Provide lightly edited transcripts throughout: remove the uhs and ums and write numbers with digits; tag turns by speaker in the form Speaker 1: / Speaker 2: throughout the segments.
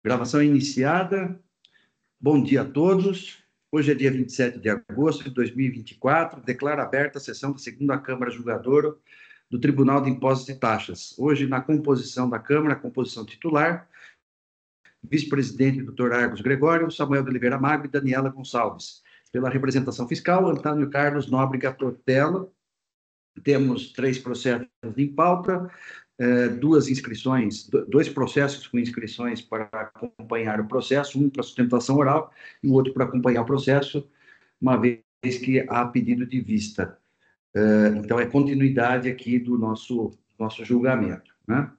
Speaker 1: Gravação iniciada. Bom dia a todos. Hoje é dia 27 de agosto de 2024. Declaro aberta a sessão da segunda Câmara Julgadora do Tribunal de Impostos e Taxas. Hoje, na composição da Câmara, composição titular, vice-presidente Dr. Argos Gregório, Samuel de Oliveira Magro e Daniela Gonçalves. Pela representação fiscal, Antônio Carlos Nóbrega Tortello. Temos 3 processos em pauta, dois processos com inscrições para acompanhar o processo, um para sustentação oral e o outro para acompanhar o processo, uma vez que há pedido de vista. Então, é continuidade aqui do nosso julgamento, né?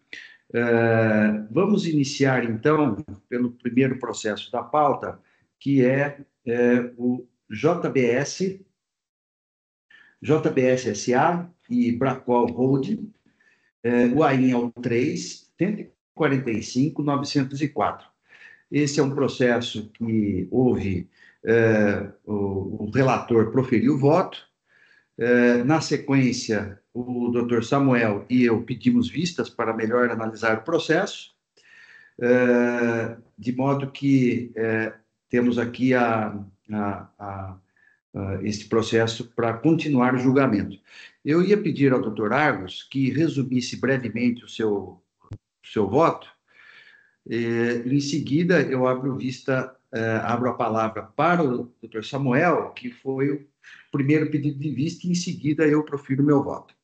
Speaker 1: Vamos iniciar, então, pelo primeiro processo da pauta, que é o JBS SA e Bracol Holding, o AIN é o 3-145-904. Esse é um processo que houve, o relator proferiu o voto, na sequência, o doutor Samuel e eu pedimos vistas para melhor analisar o processo, de modo que temos aqui este processo para continuar o julgamento. Eu ia pedir ao doutor Argos que resumisse brevemente o seu voto. Em seguida, eu abro a palavra para o doutor Samuel, que foi o primeiro pedido de vista, e em seguida eu profiro meu voto.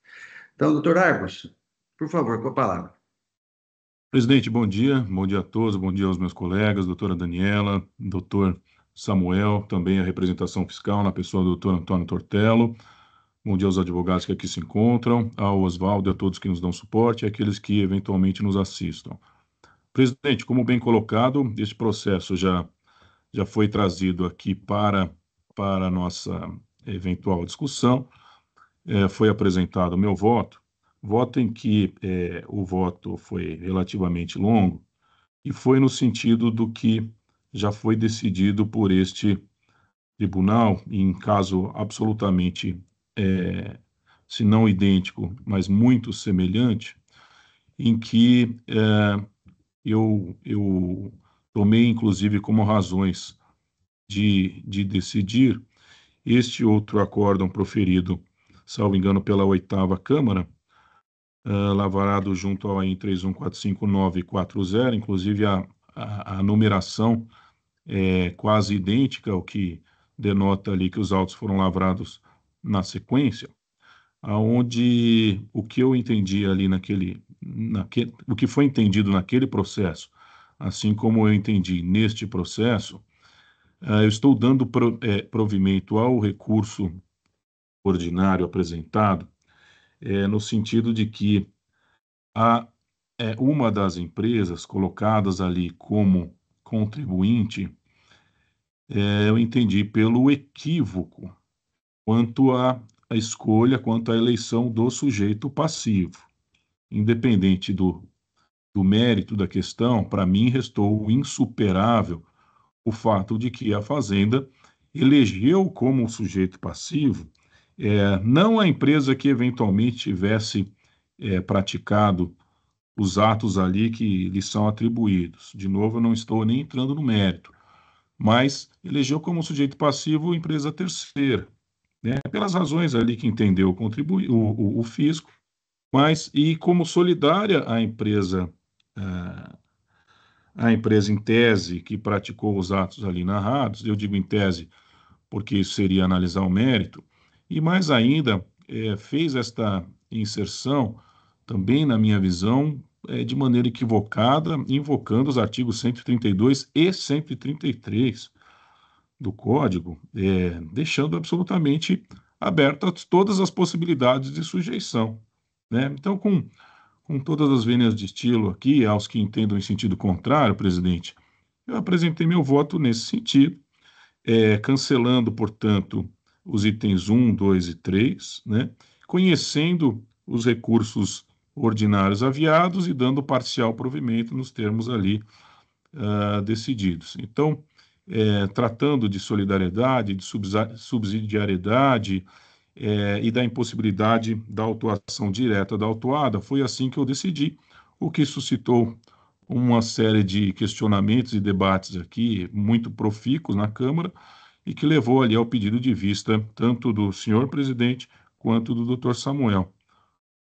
Speaker 1: Então, doutor Argos, por favor, com a palavra.
Speaker 2: Presidente, bom dia a todos, bom dia aos meus colegas, doutora Daniela, doutor Samuel, também a representação fiscal na pessoa do doutor Antônio Tortello. Bom dia aos advogados que aqui se encontram, ao Oswaldo e a todos que nos dão suporte e àqueles que eventualmente nos assistam. Presidente, como bem colocado, este processo já foi trazido aqui para a nossa eventual discussão. Foi apresentado o meu voto em que o voto foi relativamente longo e foi no sentido do que já foi decidido por este tribunal, em caso absolutamente, se não idêntico, mas muito semelhante, em que eu tomei, inclusive, como razões de decidir este outro acórdão proferido, salvo engano, pela 8ª Câmara, lavrado junto ao AIN 3145940, inclusive a numeração é quase idêntica, o que denota ali que os autos foram lavrados na sequência, aonde o que eu entendi ali o que foi entendido naquele processo, assim como eu entendi neste processo, eu estou dando provimento ao recurso ordinário apresentado, no sentido de que uma das empresas colocadas ali como contribuinte, eu entendi pelo equívoco quanto à escolha, quanto à eleição do sujeito passivo. Independente do mérito da questão, para mim restou insuperável o fato de que a Fazenda elegeu como sujeito passivo não a empresa que eventualmente tivesse praticado os atos ali que lhe são atribuídos. De novo, eu não estou nem entrando no mérito, mas elegeu como sujeito passivo empresa terceira, né, pelas razões ali que entendeu o fisco, mas e como solidária a empresa em tese que praticou os atos ali narrados, eu digo em tese porque isso seria analisar o mérito, e mais ainda fez esta inserção também, na minha visão, de maneira equivocada, invocando os artigos 132 e 133 do Código, deixando absolutamente abertas todas as possibilidades de sujeição, né? Então, com todas as vênias de estilo aqui, aos que entendam em sentido contrário, presidente, eu apresentei meu voto nesse sentido, cancelando, portanto, os itens 1, 2 e 3, né? Conhecendo os recursos ordinários aviados e dando parcial provimento nos termos ali decididos. Então, tratando de solidariedade, de subsidiariedade e da impossibilidade da autuação direta da autuada, foi assim que eu decidi, o que suscitou uma série de questionamentos e debates aqui muito profícuos na Câmara e que levou ali ao pedido de vista tanto do senhor presidente quanto do doutor Samuel.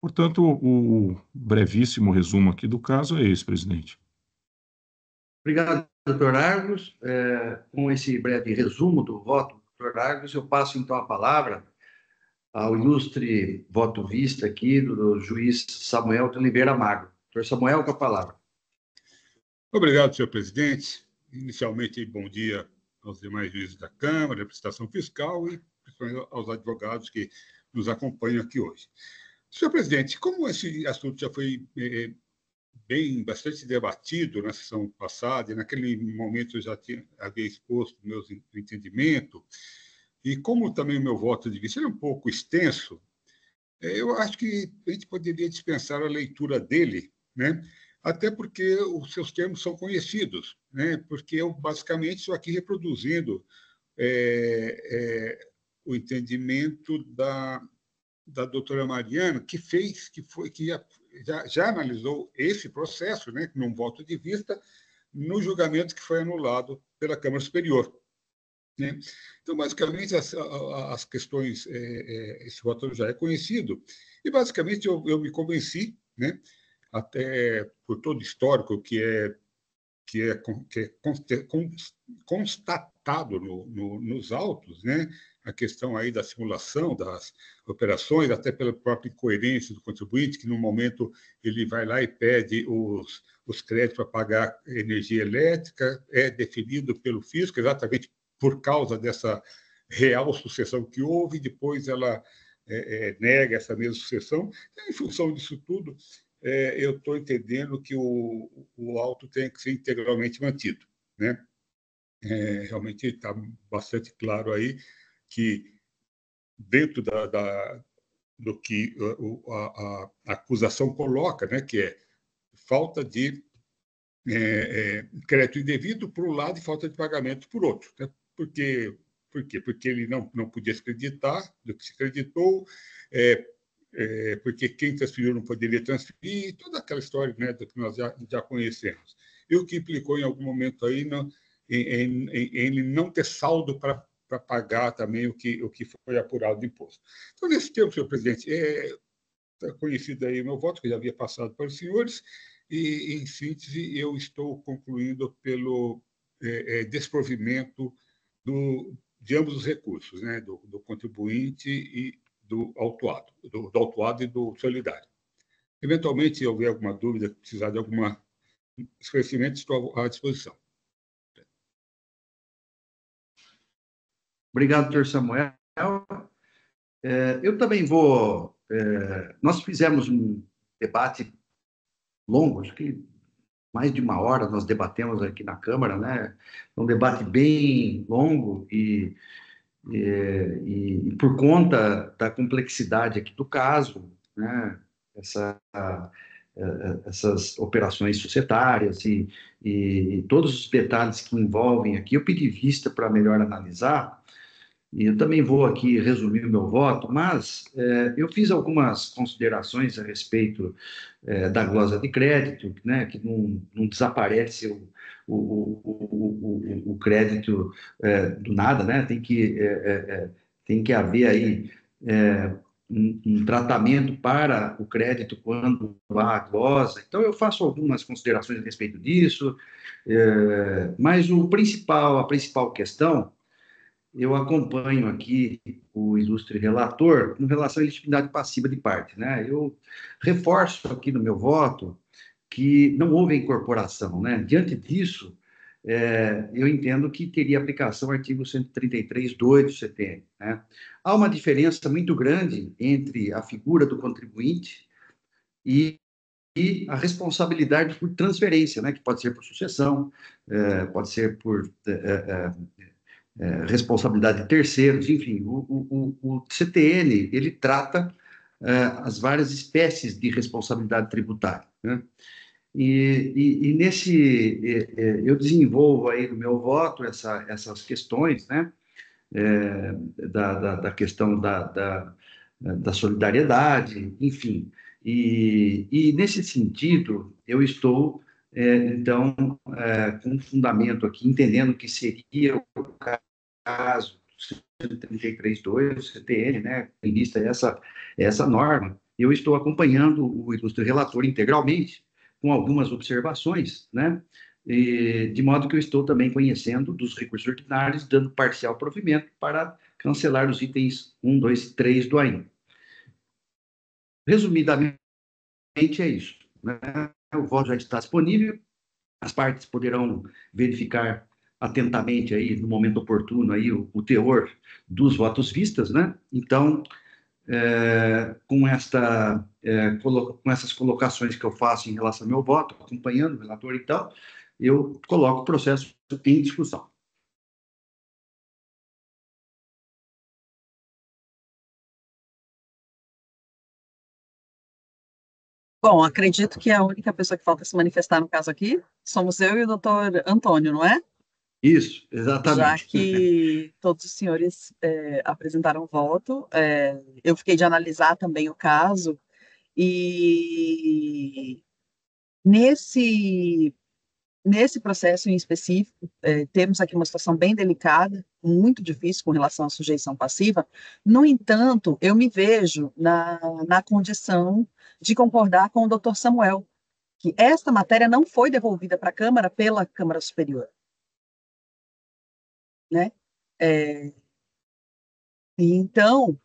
Speaker 2: Portanto, o brevíssimo resumo aqui do caso é esse, presidente.
Speaker 1: Obrigado, doutor Argos. Com esse breve resumo do voto do doutor Argos, eu passo então a palavra ao ilustre voto vista aqui do juiz Samuel de Oliveira Magro. Doutor Samuel, com a palavra.
Speaker 3: Obrigado, senhor presidente. Inicialmente, bom dia aos demais juízes da Câmara, representação fiscal e principalmente aos advogados que nos acompanham aqui hoje. Senhor presidente, como esse assunto já foi bastante debatido na sessão passada, e naquele momento eu já havia exposto meus entendimentos, e como também o meu voto de vista é um pouco extenso, eu acho que a gente poderia dispensar a leitura dele, né? Até porque os seus termos são conhecidos, né? Porque eu basicamente estou aqui reproduzindo o entendimento da doutora Mariana, que já analisou esse processo, né, num voto de vista, no julgamento que foi anulado pela Câmara Superior. Né? Então, basicamente, as questões, esse voto já é conhecido, e basicamente eu me convenci, né, até por todo o histórico que é constatado nos autos, né? A questão aí da simulação das operações, até pela própria incoerência do contribuinte, que no momento ele vai lá e pede os créditos para pagar energia elétrica, é definido pelo fisco exatamente por causa dessa real sucessão que houve, e depois ela nega essa mesma sucessão. Em função disso tudo, eu estou entendendo que o auto tem que ser integralmente mantido, né? Realmente está bastante claro aí que, dentro do que a acusação coloca, né, que é falta de crédito indevido por um lado e falta de pagamento por outro. Né? Por quê? Porque ele não podia se acreditar do que se acreditou, porque quem transferiu não poderia transferir, toda aquela história, né, do que nós já conhecemos. E o que implicou, em algum momento, aí, em ele não ter saldo para pagar também o que foi apurado de imposto. Então, nesse tempo, senhor presidente, está conhecido aí o meu voto, que já havia passado para os senhores, e, em síntese, eu estou concluindo pelo desprovimento de ambos os recursos, né, do contribuinte e do autuado, do autuado e do solidário. Eventualmente, se houver alguma dúvida, precisar de algum esclarecimento, estou à disposição.
Speaker 1: Obrigado, doutor Samuel. Eu também vou... nós fizemos um debate longo, acho que mais de uma hora nós debatemos aqui na Câmara, né? Um debate bem longo e por conta da complexidade aqui do caso, né? Essas operações societárias e todos os detalhes que envolvem aqui, eu pedi vista para melhor analisar. E eu também vou aqui resumir o meu voto, mas eu fiz algumas considerações a respeito da glosa de crédito, né, que não desaparece o crédito do nada, né, tem que haver aí um tratamento para o crédito quando há a glosa. Então, eu faço algumas considerações a respeito disso, mas a principal questão, eu acompanho aqui o ilustre relator com relação à legitimidade passiva de parte, né? Eu reforço aqui no meu voto que não houve incorporação, né? Diante disso, eu entendo que teria aplicação ao artigo 133(2) do CTN, né? Há uma diferença muito grande entre a figura do contribuinte e a responsabilidade por transferência, né? Que pode ser por sucessão, pode ser por responsabilidade de terceiros, enfim, o CTN, ele trata as várias espécies de responsabilidade tributária, né? Eu desenvolvo aí no meu voto essas questões, né? Da questão da solidariedade, enfim. E nesse sentido, eu estou Então, com fundamento aqui, entendendo que seria o caso 133.2, o CTN, né, que lista essa norma, eu estou acompanhando o ilustre relator integralmente, com algumas observações, né, de modo que eu estou também conhecendo dos recursos ordinários, dando parcial provimento para cancelar os itens 1, 2 e 3 do AIM. Resumidamente, é isso, né? O voto já está disponível, as partes poderão verificar atentamente aí, no momento oportuno, aí, o teor dos votos vistas, né? Então, com essas colocações que eu faço em relação ao meu voto, acompanhando o relator, então, eu coloco o processo em discussão.
Speaker 4: Bom, acredito que a única pessoa que falta se manifestar no caso aqui somos eu e o doutor Antônio, não é?
Speaker 1: Isso, exatamente.
Speaker 4: Já que todos os senhores apresentaram voto, eu fiquei de analisar também o caso, e nesse processo em específico, temos aqui uma situação bem delicada, muito difícil com relação à sujeição passiva. No entanto, eu me vejo na condição de concordar com o doutor Samuel, que esta matéria não foi devolvida para a Câmara pela Câmara Superior, né? Então,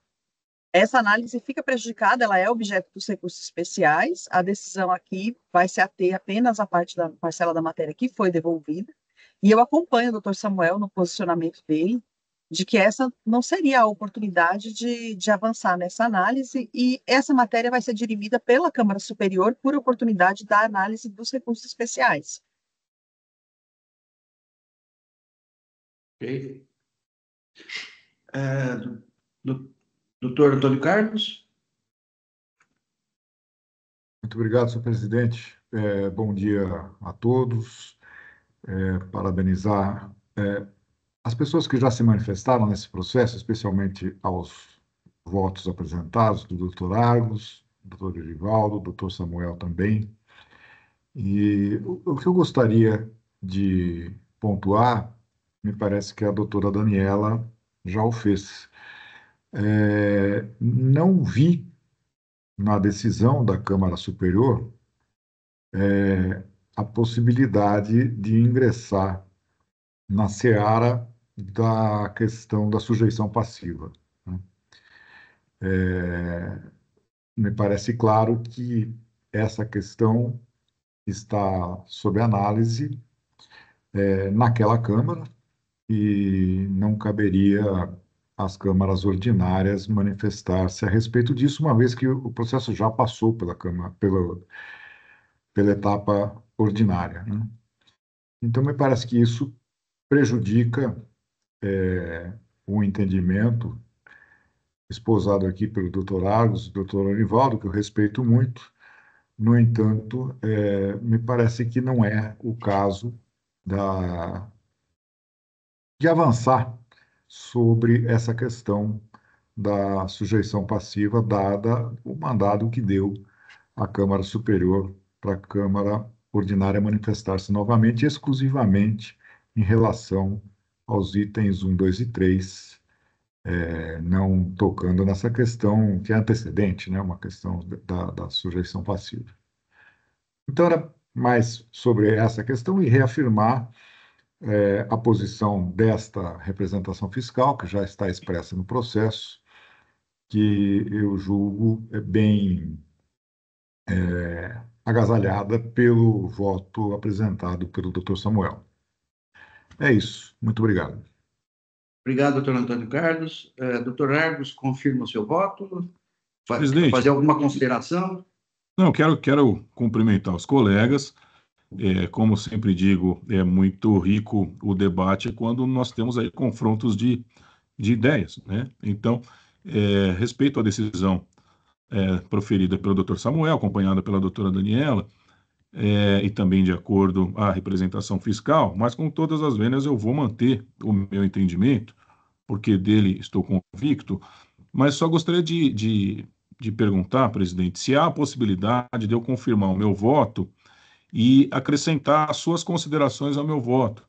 Speaker 4: essa análise fica prejudicada, ela é objeto dos recursos especiais, a decisão aqui vai se ater apenas à parte da parcela da matéria que foi devolvida, e eu acompanho o doutor Samuel no posicionamento dele, de que essa não seria a oportunidade de avançar nessa análise, e essa matéria vai ser dirimida pela Câmara Superior por oportunidade da análise dos recursos especiais.
Speaker 1: Ok. Doutor Antônio Carlos?
Speaker 5: Muito obrigado, senhor presidente. Bom dia a todos. Parabenizar as pessoas que já se manifestaram nesse processo, especialmente aos votos apresentados do doutor Argos, do doutor Erivaldo, do doutor Samuel também. E o que eu gostaria de pontuar, me parece que a doutora Daniela já o fez. Não vi na decisão da Câmara Superior a possibilidade de ingressar na seara da questão da sujeição passiva, né? Me parece claro que essa questão está sob análise naquela Câmara e não caberia às câmaras ordinárias manifestar-se a respeito disso, uma vez que o processo já passou pela Câmara, pela etapa ordinária, né? Então, me parece que isso prejudica o entendimento esposado aqui pelo doutor Argos e doutor Anivaldo, que eu respeito muito. No entanto, me parece que não é o caso de avançar sobre essa questão da sujeição passiva, dada o mandado que deu a Câmara Superior para a Câmara Ordinária manifestar-se novamente, exclusivamente em relação aos itens 1, 2 e 3, não tocando nessa questão que é antecedente, né, uma questão da sujeição passiva. Então, era mais sobre essa questão e reafirmar a posição desta representação fiscal, que já está expressa no processo, que eu julgo bem agasalhada pelo voto apresentado pelo Dr. Samuel. É isso. Muito obrigado.
Speaker 1: Obrigado, doutor Antônio Carlos. Doutor Argos, confirma o seu voto?
Speaker 2: Presidente.
Speaker 1: Fazer alguma consideração?
Speaker 2: Não, quero cumprimentar os colegas. Como sempre digo, é muito rico o debate quando nós temos aí confrontos de ideias, né? Então, respeito à decisão proferida pelo Dr. Samuel, acompanhada pela doutora Daniela, e também de acordo à representação fiscal, mas com todas as vênias eu vou manter o meu entendimento, porque dele estou convicto, mas só gostaria de perguntar, presidente, se há a possibilidade de eu confirmar o meu voto e acrescentar as suas considerações ao meu voto.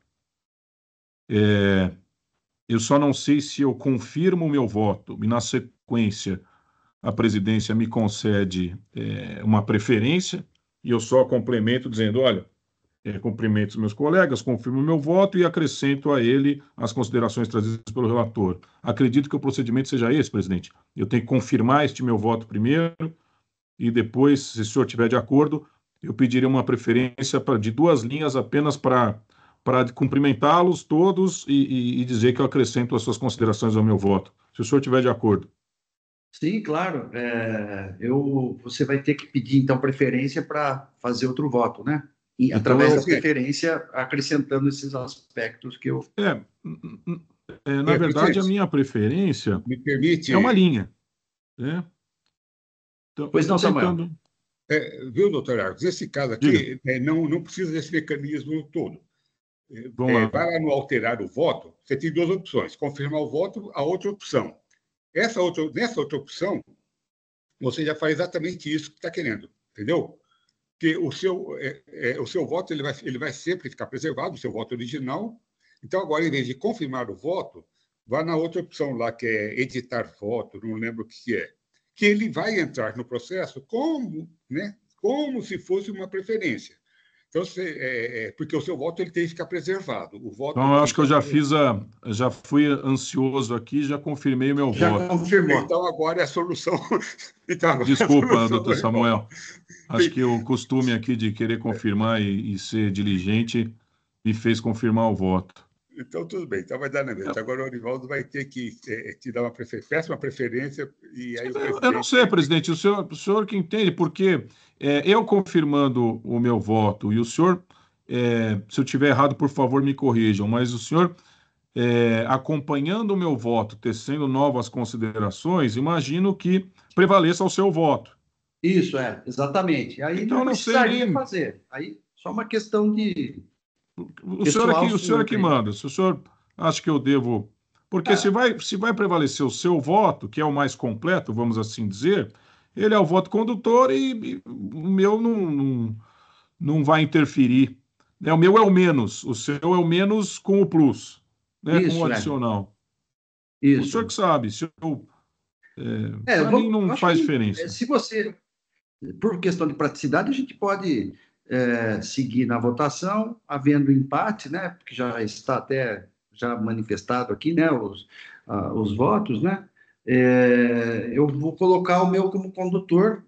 Speaker 2: Eu só não sei se eu confirmo o meu voto e, na sequência, a presidência me concede uma preferência e eu só complemento dizendo, olha, cumprimento os meus colegas, confirmo o meu voto e acrescento a ele as considerações trazidas pelo relator. Acredito que o procedimento seja esse, presidente. Eu tenho que confirmar este meu voto primeiro e depois, se o senhor tiver de acordo, eu pediria uma preferência de 2 linhas apenas para cumprimentá-los todos e dizer que eu acrescento as suas considerações ao meu voto. Se o senhor tiver de acordo.
Speaker 1: Sim, claro. Você vai ter que pedir, então, preferência para fazer outro voto, né? E,
Speaker 2: Então,
Speaker 1: através da preferência, acrescentando esses aspectos que eu...
Speaker 2: Na verdade, a
Speaker 3: presidente,
Speaker 2: minha preferência
Speaker 3: me
Speaker 2: é uma
Speaker 3: permite,
Speaker 2: linha, né? Então, eu
Speaker 1: Pois não,
Speaker 2: estou
Speaker 1: Samuel?
Speaker 2: tentando...
Speaker 3: viu, doutor Arcos, esse caso
Speaker 2: Diga,
Speaker 3: aqui não precisa desse mecanismo todo.
Speaker 2: vamos lá.
Speaker 3: Vai lá no alterar o voto, você tem 2 opções, confirmar o voto, a outra opção. Nessa outra opção, você já faz exatamente isso que está querendo, entendeu? Que o seu voto ele vai sempre ficar preservado, o seu voto original. Então, agora, em vez de confirmar o voto, vá na outra opção lá, que é editar voto, não lembro o que é, que ele vai entrar no processo como se fosse uma preferência. Então, porque o seu voto ele tem que ficar preservado. O voto
Speaker 2: Então, eu
Speaker 3: tem
Speaker 2: acho
Speaker 3: que
Speaker 2: que eu
Speaker 3: ficar
Speaker 2: já
Speaker 3: preservado.
Speaker 2: já fui ansioso aqui, já confirmei o meu
Speaker 1: Já
Speaker 2: voto.
Speaker 1: confirmou.
Speaker 3: Então, agora é a solução. Então, agora é a
Speaker 2: Desculpa,
Speaker 3: solução do
Speaker 2: doutor
Speaker 3: Rivaldo.
Speaker 2: Samuel. Acho que o costume aqui de querer confirmar e ser diligente me fez confirmar o voto.
Speaker 3: Então, tudo bem, então vai dar na mesma. Agora o Orivaldo vai ter que te dar uma péssima preferência, e aí o
Speaker 2: Eu não sei,
Speaker 3: presidente.
Speaker 2: presidente, o senhor que entende, porque eu confirmando o meu voto e o senhor, se eu tiver errado, por favor, me corrijam, mas o senhor acompanhando o meu voto, tecendo novas considerações, imagino que prevaleça o seu voto.
Speaker 1: Isso, exatamente. Aí
Speaker 2: Então,
Speaker 1: não
Speaker 2: eu não sei
Speaker 1: precisaria
Speaker 2: nem.
Speaker 1: fazer. Aí só uma questão de
Speaker 2: O senhor
Speaker 1: pessoal
Speaker 2: aqui, o senhor
Speaker 1: sua
Speaker 2: aqui
Speaker 1: daí.
Speaker 2: manda. Se o senhor acha que eu devo. Porque
Speaker 1: Ah,
Speaker 2: se vai prevalecer o seu voto, que é o mais completo, vamos assim dizer, ele é o voto condutor e o meu não vai interferir. Né? O meu é o menos, o seu é o menos com o plus, né? Com o
Speaker 1: isso,
Speaker 2: adicional. O senhor
Speaker 1: isso.
Speaker 2: que sabe, se eu, para mim
Speaker 1: Eu
Speaker 2: não
Speaker 1: acho
Speaker 2: faz
Speaker 1: que
Speaker 2: diferença.
Speaker 1: se você, por questão de praticidade, a gente pode seguir na votação, havendo empate, né? Porque já está até já manifestado aqui, né? Os votos, né? Eu vou colocar o meu como condutor,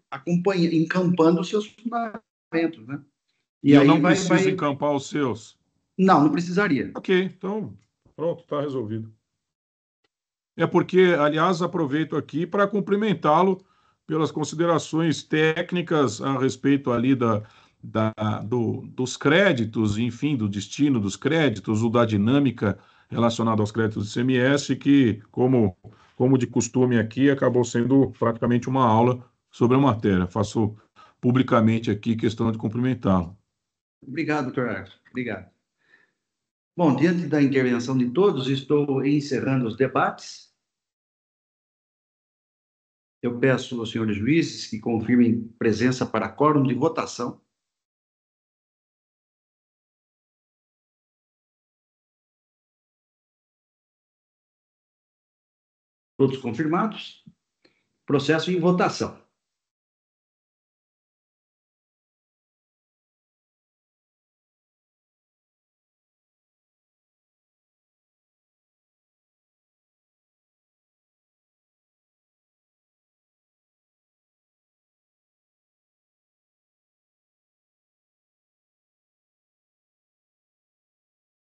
Speaker 1: encampando os seus fundamentos, né?
Speaker 2: E
Speaker 1: E
Speaker 2: eu
Speaker 1: aí
Speaker 2: não preciso
Speaker 1: vai...
Speaker 2: encampar os seus.
Speaker 1: Não precisaria.
Speaker 2: Ok, então pronto, está resolvido. É porque, aliás, aproveito aqui para cumprimentá-lo pelas considerações técnicas a respeito ali dos créditos, enfim, do destino dos créditos, ou da dinâmica relacionada aos créditos do ICMS, que, como de costume aqui, acabou sendo praticamente uma aula sobre a matéria. Faço publicamente aqui questão de cumprimentá-lo.
Speaker 1: Obrigado, doutor Arthur. Obrigado. Bom, diante da intervenção de todos, estou encerrando os debates. Eu peço aos senhores juízes que confirmem presença para quórum de votação. Todos confirmados. Processo em votação.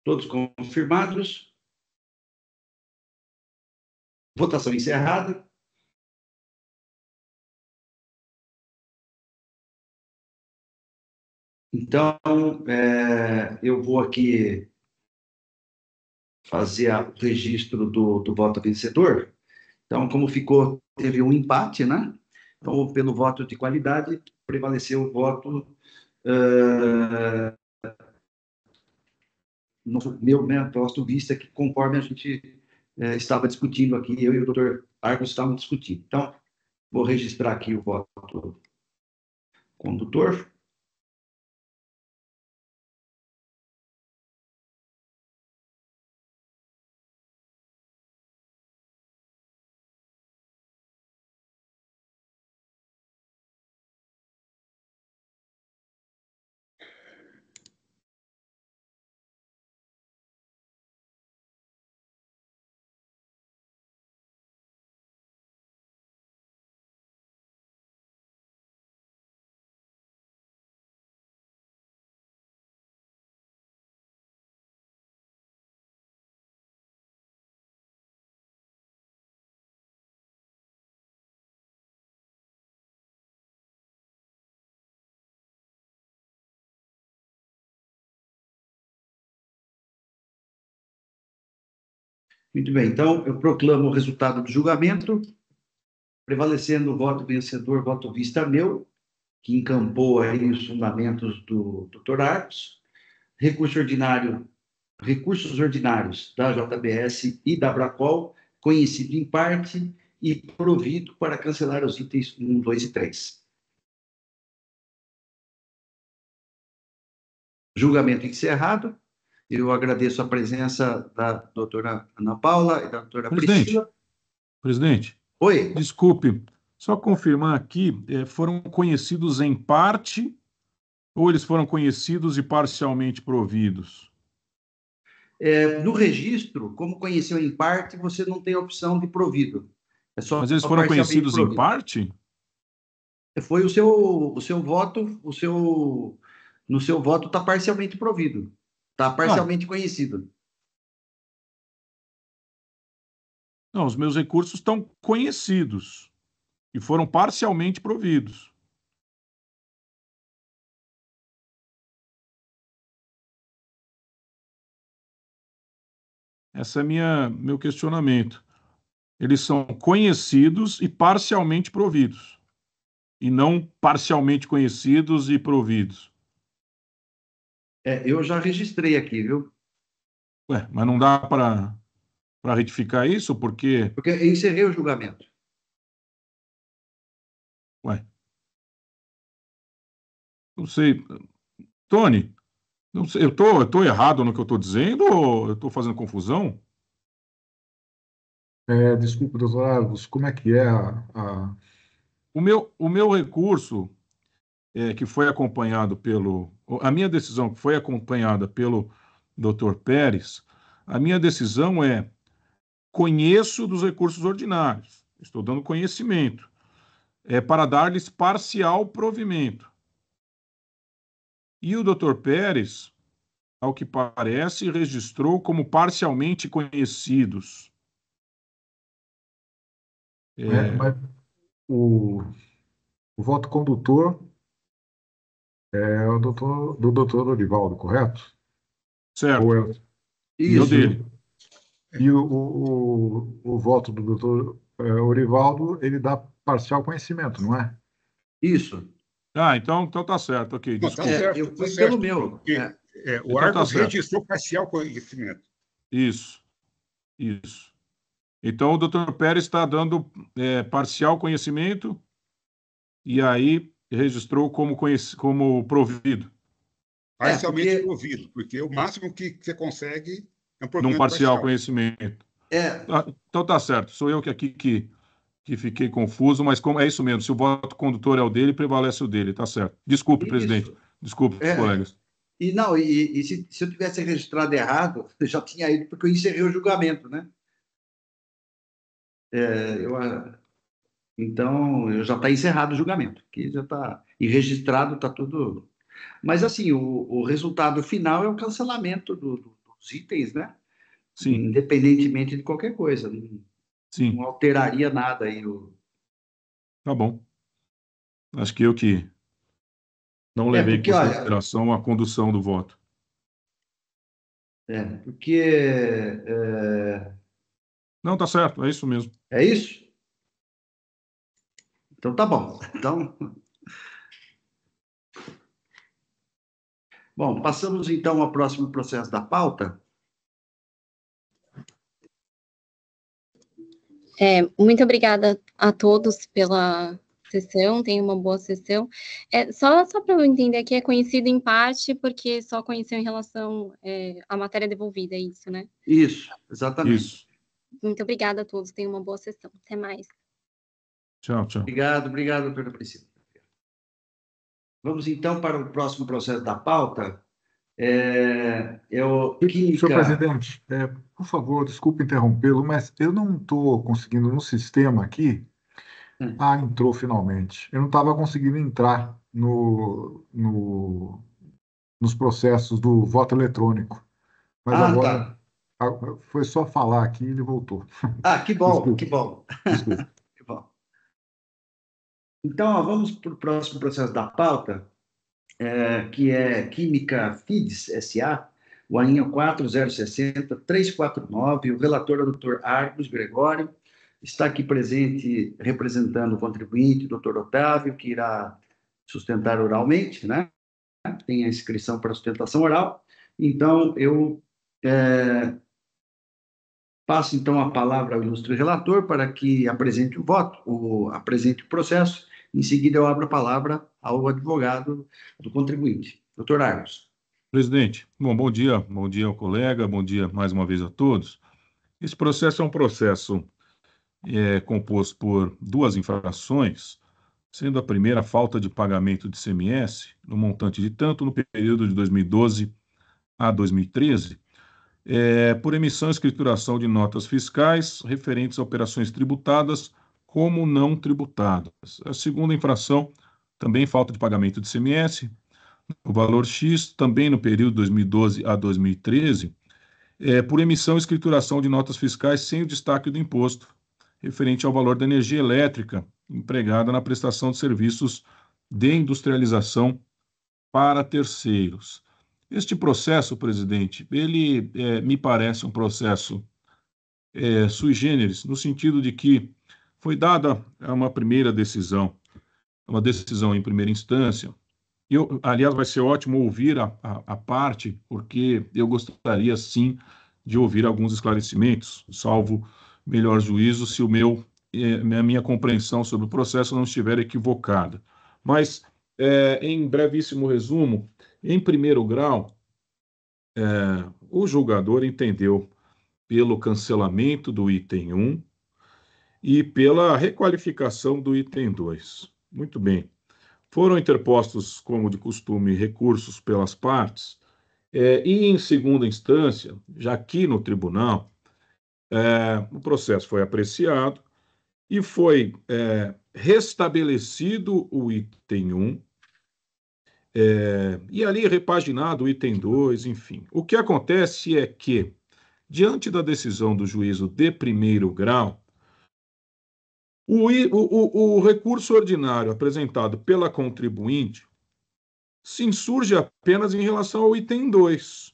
Speaker 1: Todos confirmados. Votação encerrada. Então, eu vou aqui fazer o registro do voto vencedor. Então, como teve um empate, né? Então, pelo voto de qualidade, prevaleceu o voto no meu, né, posto vista, que conforme a gente estava discutindo aqui, eu e o doutor Argos estávamos discutindo. Então, vou registrar aqui o voto condutor. Muito bem, então eu proclamo o resultado do julgamento, prevalecendo o voto vencedor, voto vista meu, que encampou aí os fundamentos do Dr. Arcos, recursos ordinários da JBS e da Bracol, conhecido em parte e provido para cancelar os itens 1, 2 e 3. Julgamento encerrado. Eu agradeço a presença da doutora Ana Paula e da doutora Priscila.
Speaker 2: Presidente,
Speaker 1: Oi.
Speaker 2: desculpe, só confirmar aqui, foram conhecidos em parte ou eles foram conhecidos e parcialmente providos?
Speaker 1: No registro, como conheceu em parte, você não tem a opção de provido. É só
Speaker 2: Mas eles foram
Speaker 1: parcialmente
Speaker 2: conhecidos em
Speaker 1: provido.
Speaker 2: parte?
Speaker 1: Foi o seu voto, no seu voto está parcialmente provido. Está parcialmente conhecido.
Speaker 2: Não, os meus recursos estão conhecidos e foram parcialmente providos. Esse é meu questionamento. Eles são conhecidos e parcialmente providos, e não parcialmente conhecidos e providos.
Speaker 1: Eu já registrei aqui, viu?
Speaker 2: Ué, mas não dá para retificar isso, porque...
Speaker 1: Porque eu encerrei o julgamento.
Speaker 2: Ué, não sei. Tony, não sei, eu tô errado no que eu estou dizendo ou eu estou fazendo confusão?
Speaker 5: Desculpe, doutor Argos, como é que é
Speaker 2: O meu recurso, que foi acompanhado a minha decisão que foi acompanhada pelo Dr. Pérez, a minha decisão é: conheço dos recursos ordinários, estou dando conhecimento, para dar-lhes parcial provimento. E o Dr. Pérez, ao que parece, registrou como parcialmente conhecidos.
Speaker 5: Mas o voto condutor é o do doutor Orivaldo, correto?
Speaker 2: Certo.
Speaker 5: Ou é,
Speaker 2: E o
Speaker 1: Isso.
Speaker 2: dele.
Speaker 5: e o voto do doutor Orivaldo, ele dá parcial conhecimento, não é?
Speaker 1: Isso.
Speaker 2: Ah, então tá certo, ok,
Speaker 3: Não, tá
Speaker 2: desculpa.
Speaker 3: certo,
Speaker 1: Eu
Speaker 3: tá
Speaker 1: fui
Speaker 3: certo,
Speaker 1: pelo meu.
Speaker 3: porque o
Speaker 2: Então tá
Speaker 3: Argos
Speaker 2: certo.
Speaker 3: registrou parcial conhecimento.
Speaker 2: Isso. Então o Dr. Pérez está dando parcial conhecimento e aí registrou como provido,
Speaker 3: Parcialmente
Speaker 1: Porque
Speaker 3: provido, porque o máximo que você consegue é um
Speaker 2: num
Speaker 3: provimento
Speaker 2: parcial
Speaker 3: parcial.
Speaker 2: conhecimento.
Speaker 1: é,
Speaker 2: Então tá certo, sou eu que aqui que fiquei confuso, mas como é isso mesmo, se o voto condutor é o dele, prevalece o dele, tá certo. Desculpe, presidente.
Speaker 1: isso.
Speaker 2: Desculpe,
Speaker 1: É,
Speaker 2: colegas.
Speaker 1: e se eu tivesse registrado errado, eu já tinha ido, porque eu encerrei o julgamento, né? Então, já está encerrado o julgamento, que já está. E registrado, está tudo. Mas, assim, o resultado final é o cancelamento dos itens, né?
Speaker 2: Sim,
Speaker 1: Independentemente de qualquer coisa. Não
Speaker 2: sim,
Speaker 1: alteraria nada aí.
Speaker 2: tá bom. Acho que eu que não levei em
Speaker 1: Porque, olha,
Speaker 2: consideração a condução do voto.
Speaker 1: porque.
Speaker 2: Não, tá certo, é isso mesmo.
Speaker 1: É isso? Então, tá bom. Então. Bom, passamos então ao próximo processo da pauta.
Speaker 6: Muito obrigada a todos pela sessão, tenha uma boa sessão. Só para eu entender que é conhecido em parte, porque só conheceu em relação à matéria devolvida, é isso, né?
Speaker 1: Isso, exatamente.
Speaker 2: Isso.
Speaker 6: Muito obrigada a todos, tenha uma boa sessão. Até mais.
Speaker 2: Tchau.
Speaker 1: Obrigado, doutora Priscila. Vamos então para o próximo processo da pauta.
Speaker 5: Senhor presidente, por favor, desculpe interrompê-lo, mas eu não estou conseguindo no sistema aqui. Entrou finalmente. Eu não estava conseguindo entrar nos processos do voto eletrônico. Mas agora foi só falar aqui e ele voltou.
Speaker 1: Que bom,
Speaker 5: Desculpe.
Speaker 1: que bom.
Speaker 5: Desculpe.
Speaker 1: Que bom. Então, vamos para o próximo processo da pauta, que é Química FIDS S.A., o ANHA 4060349, o relator é o Dr. Argos Gregório, está aqui presente representando o contribuinte, o Dr. Otávio, que irá sustentar oralmente, né? Tem a inscrição para sustentação oral. Então, eu passo, então, a palavra ao ilustre relator para que apresente o voto, apresente o processo. Em seguida, eu abro a palavra ao advogado do contribuinte. Dr. Argos.
Speaker 2: Presidente, bom dia ao colega, bom dia mais uma vez a todos. Esse processo é um processo composto por duas infrações, sendo a primeira a falta de pagamento de ICMS, no montante de tanto no período de 2012 a 2013, por emissão e escrituração de notas fiscais referentes a operações tributadas como não tributadas. A segunda infração, também falta de pagamento de ICMS, o valor X, também no período 2012 a 2013, por emissão e escrituração de notas fiscais sem o destaque do imposto, referente ao valor da energia elétrica empregada na prestação de serviços de industrialização para terceiros. Este processo, presidente, ele me parece um processo sui generis, no sentido de que foi dada uma primeira decisão, uma decisão em primeira instância. Aliás, vai ser ótimo ouvir a parte, porque eu gostaria, sim, de ouvir alguns esclarecimentos, salvo melhor juízo se a minha compreensão sobre o processo não estiver equivocada. Mas, em brevíssimo resumo, em primeiro grau, o julgador entendeu pelo cancelamento do item 1 e pela requalificação do item 2. Muito bem. Foram interpostos, como de costume, recursos pelas partes, e em segunda instância, já aqui no tribunal, o processo foi apreciado e foi restabelecido o item 1, e ali repaginado o item 2, enfim. O que acontece é que, diante da decisão do juízo de primeiro grau, o recurso ordinário apresentado pela contribuinte se insurge apenas em relação ao item 2,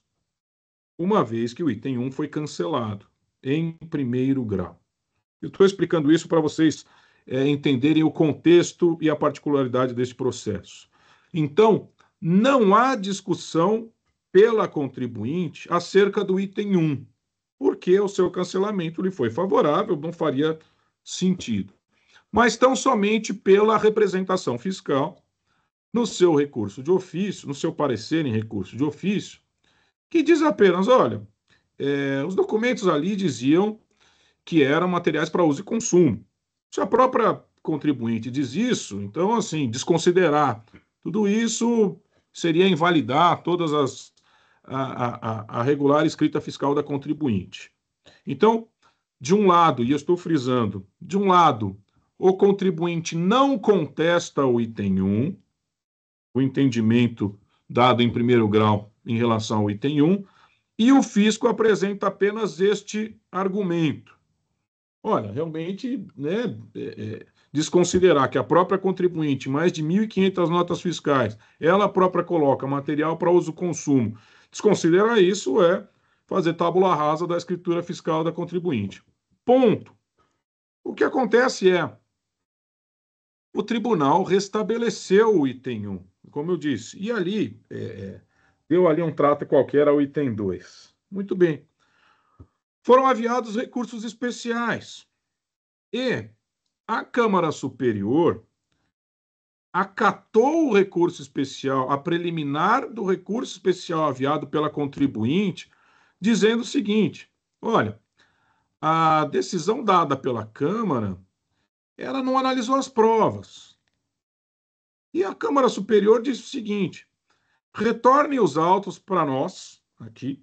Speaker 2: uma vez que o item 1 foi cancelado em primeiro grau. Eu estou explicando isso para vocês entenderem o contexto e a particularidade desse processo. Então, não há discussão pela contribuinte acerca do item 1, porque o seu cancelamento lhe foi favorável, não faria sentido. Mas tão somente pela representação fiscal, no seu recurso de ofício, no seu parecer em recurso de ofício, que diz apenas, olha, os documentos ali diziam que eram materiais para uso e consumo. Se a própria contribuinte diz isso, então, assim, desconsiderar tudo isso seria invalidar todas a regular escrita fiscal da contribuinte. Então, de um lado, e eu estou frisando, de um lado, o contribuinte não contesta o item 1, o entendimento dado em primeiro grau em relação ao item 1, e o fisco apresenta apenas este argumento. Olha, realmente, né, desconsiderar que a própria contribuinte, mais de 1.500 notas fiscais, ela própria coloca material para uso e consumo. Desconsiderar isso é fazer tábula rasa da escritura fiscal da contribuinte. Ponto. O que acontece é, o tribunal restabeleceu o item 1, como eu disse, e ali, deu ali um trato qualquer ao item 2. Muito bem. Foram aviados recursos especiais. E a Câmara Superior acatou o recurso especial, a preliminar do recurso especial aviado pela contribuinte, dizendo o seguinte, olha, a decisão dada pela Câmara, ela não analisou as provas. E a Câmara Superior disse o seguinte, retorne os autos para nós, aqui,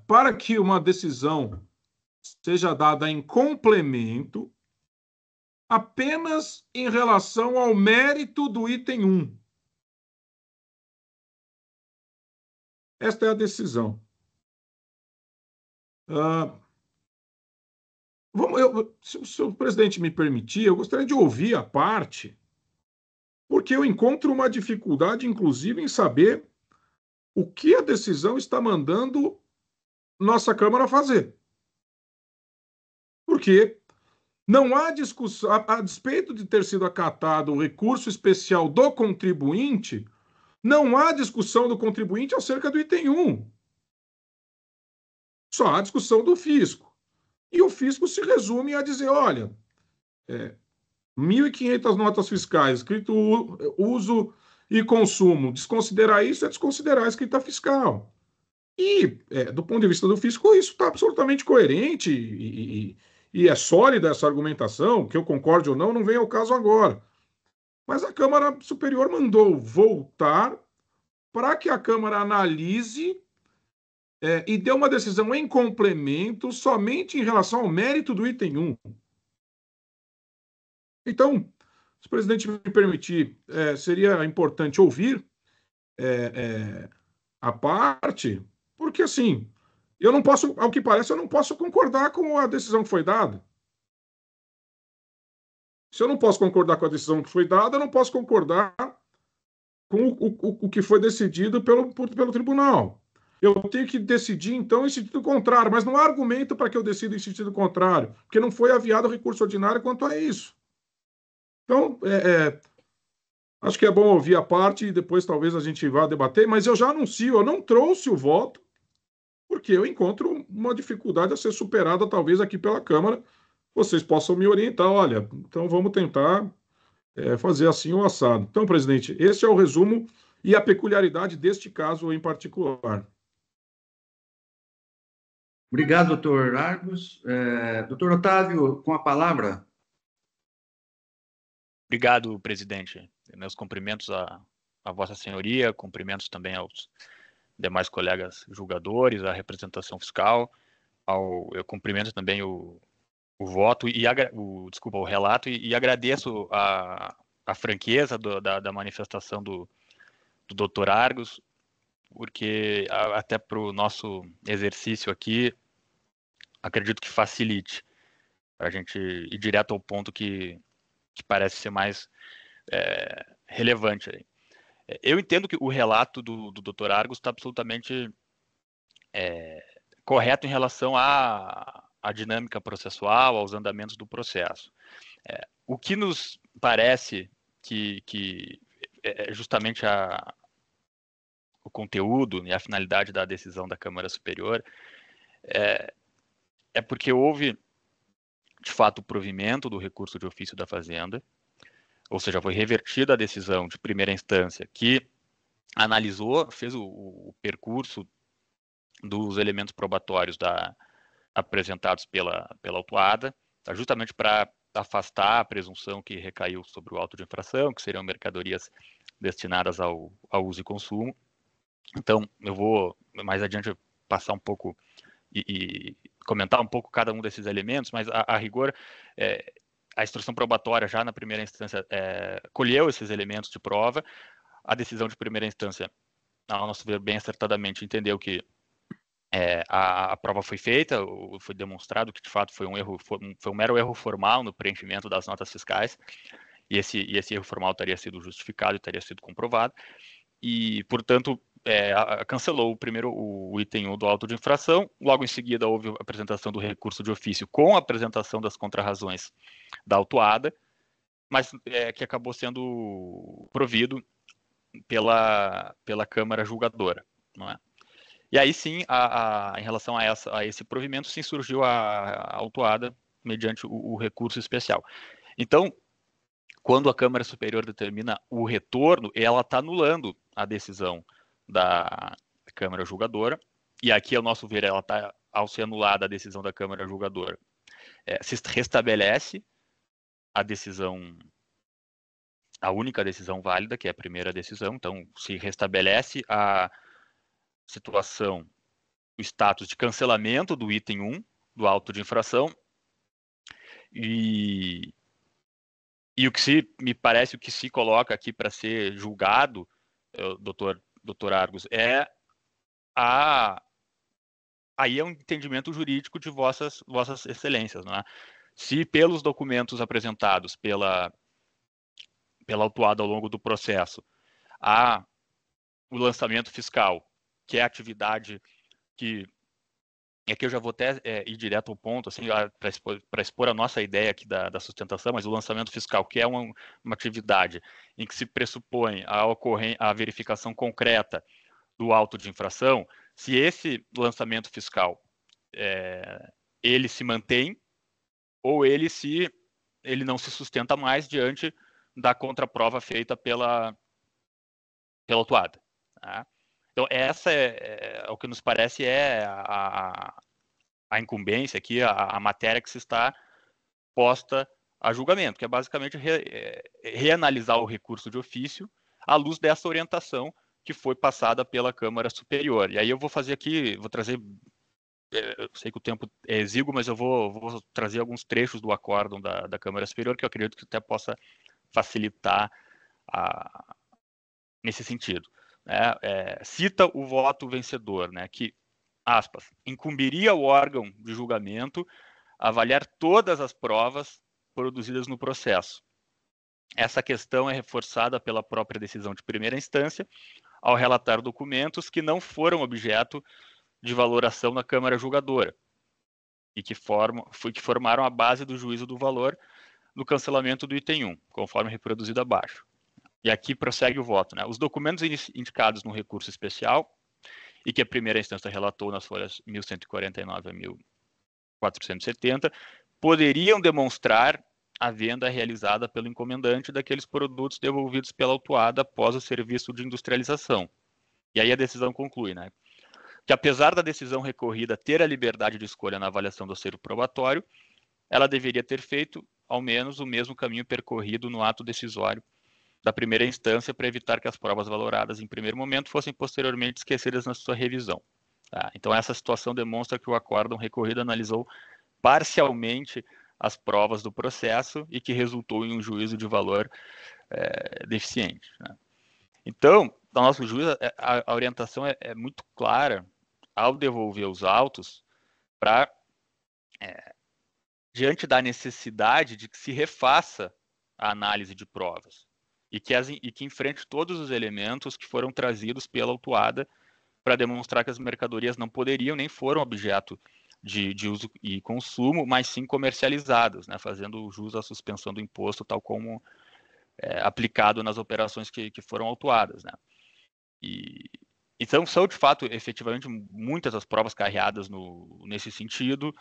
Speaker 2: para que uma decisão seja dada em complemento apenas em relação ao mérito do item 1. Esta é a decisão. Se o presidente me permitir, eu gostaria de ouvir a parte, porque eu encontro uma dificuldade, inclusive, em saber o que a decisão está mandando nossa Câmara fazer. Porque não há discussão, a despeito de ter sido acatado o recurso especial do contribuinte, não há discussão do contribuinte acerca do item 1. Só há discussão do fisco. E o fisco se resume a dizer, olha, 1.500 notas fiscais, escrito uso e consumo, desconsiderar isso é desconsiderar a escrita fiscal. E, do ponto de vista do fisco, isso está absolutamente coerente e é sólida essa argumentação, que eu concorde ou não vem ao caso agora. Mas a Câmara Superior mandou voltar para que a Câmara analise e dê uma decisão em complemento somente em relação ao mérito do item 1. Então, se o presidente me permitir, seria importante ouvir a parte, porque, assim, eu não posso, ao que parece, eu não posso concordar com a decisão que foi dada. Se eu não posso concordar com a decisão que foi dada, eu não posso concordar com o que foi decidido pelo tribunal. Eu tenho que decidir, então, em sentido contrário, mas não há argumento para que eu decida em sentido contrário, porque não foi aviado recurso ordinário quanto a isso. Então, acho que é bom ouvir a parte e depois talvez a gente vá debater, mas eu já anuncio, eu não trouxe o voto, porque eu encontro uma dificuldade a ser superada, talvez, aqui pela Câmara. Vocês possam me orientar, olha, então vamos tentar fazer assim o assado. Então, presidente, esse é o resumo e a peculiaridade deste caso em particular.
Speaker 1: Obrigado, doutor Argos. Doutor Otávio, com a palavra.
Speaker 7: Obrigado, presidente. Meus cumprimentos à Vossa Senhoria, cumprimentos também aos demais colegas julgadores, à representação fiscal. Eu cumprimento também o voto e o relato e agradeço a franqueza da manifestação do doutor Argos, porque até para o nosso exercício aqui, acredito que facilite para a gente ir direto ao ponto que parece ser mais relevante aí. Eu entendo que o relato do Dr. Argos está absolutamente correto em relação à dinâmica processual, aos andamentos do processo. O que nos parece que é justamente o conteúdo e a finalidade da decisão da Câmara Superior é porque houve, de fato, o provimento do recurso de ofício da Fazenda, ou seja, foi revertida a decisão de primeira instância que analisou, fez o percurso dos elementos probatórios apresentados pela autuada, justamente para afastar a presunção que recaiu sobre o auto de infração, que seriam mercadorias destinadas ao uso e consumo. Então, eu vou mais adiante passar um pouco e comentar um pouco cada um desses elementos, mas a rigor, a instrução probatória já na primeira instância colheu esses elementos de prova. A decisão de primeira instância, ao nosso ver, bem acertadamente entendeu que a prova foi feita, foi demonstrado que de fato foi um mero erro formal no preenchimento das notas fiscais, e esse erro formal teria sido justificado e teria sido comprovado, e, portanto, cancelou o item 1 do auto de infração. Logo em seguida houve a apresentação do recurso de ofício com a apresentação das contrarrazões da autuada, mas que acabou sendo provido pela Câmara Julgadora, não é? E aí sim, em relação a esse provimento, sim surgiu a autuada mediante o recurso especial. Então, quando a Câmara Superior determina o retorno, ela está anulando a decisão da Câmara Julgadora, e aqui, ao nosso ver, ela está, ao ser anulada a decisão da Câmara Julgadora, se restabelece a decisão, a única decisão válida, que é a primeira decisão. Então, se restabelece a situação, o status de cancelamento do item 1 do auto de infração, e o que me parece, o que se coloca aqui para ser julgado, doutor Argos, aí é um entendimento jurídico de vossas excelências, não é? Se pelos documentos apresentados pela autuada ao longo do processo há o lançamento fiscal que é a atividade que... E aqui eu já vou até ir direto ao ponto, assim, para expor a nossa ideia aqui da sustentação, mas o lançamento fiscal, que é uma atividade em que se pressupõe a verificação concreta do auto de infração, se esse lançamento fiscal ele se mantém ou ele não se sustenta mais diante da contraprova feita pela autuada. Tá? Então, essa é o que nos parece a incumbência aqui, a matéria que se está posta a julgamento, que é basicamente reanalisar o recurso de ofício à luz dessa orientação que foi passada pela Câmara Superior. E aí eu vou fazer aqui, vou trazer, eu sei que o tempo é exíguo, mas eu vou trazer alguns trechos do acórdão da Câmara Superior, que eu acredito que até possa facilitar nesse sentido. Cita o voto vencedor, né, que, aspas, incumbiria o órgão de julgamento avaliar todas as provas produzidas no processo. Essa questão é reforçada pela própria decisão de primeira instância, ao relatar documentos que não foram objeto de valoração na Câmara Julgadora e que formaram a base do juízo do valor no cancelamento do item 1, conforme reproduzido abaixo. E aqui prossegue o voto. Né? Os documentos indicados no recurso especial e que a primeira instância relatou nas folhas 1149 a 1470 poderiam demonstrar a venda realizada pelo encomendante daqueles produtos devolvidos pela autuada após o serviço de industrialização. E aí a decisão conclui, né? Que apesar da decisão recorrida ter a liberdade de escolha na avaliação do acervo probatório, ela deveria ter feito, ao menos, o mesmo caminho percorrido no ato decisório da primeira instância para evitar que as provas valoradas em primeiro momento fossem posteriormente esquecidas na sua revisão. Tá? Então, essa situação demonstra que o acórdão recorrido analisou parcialmente as provas do processo e que resultou em um juízo de valor deficiente. Né? Então, no nosso juízo, a orientação é muito clara ao devolver os autos para, diante da necessidade de que se refaça a análise de provas e que enfrente todos os elementos que foram trazidos pela autuada para demonstrar que as mercadorias não poderiam nem foram objeto de uso e consumo, mas sim comercializadas, né, fazendo jus à suspensão do imposto, tal como aplicado nas operações que foram autuadas. Né. Então, são, de fato, efetivamente, muitas as provas carreadas nesse sentido.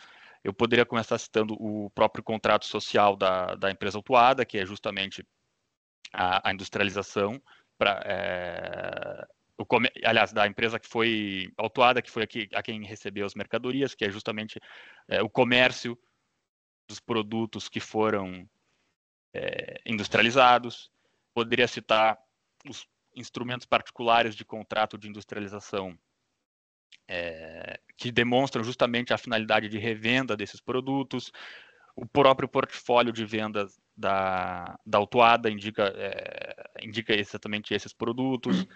Speaker 7: Eu poderia começar citando o próprio contrato social da empresa autuada, que é justamente a industrialização, aliás, da empresa que foi autuada, que foi a quem recebeu as mercadorias, que é justamente o comércio dos produtos que foram industrializados. Poderia citar os instrumentos particulares de contrato de industrialização que demonstram justamente a finalidade de revenda desses produtos. O próprio portfólio de vendas da autuada indica exatamente esses produtos.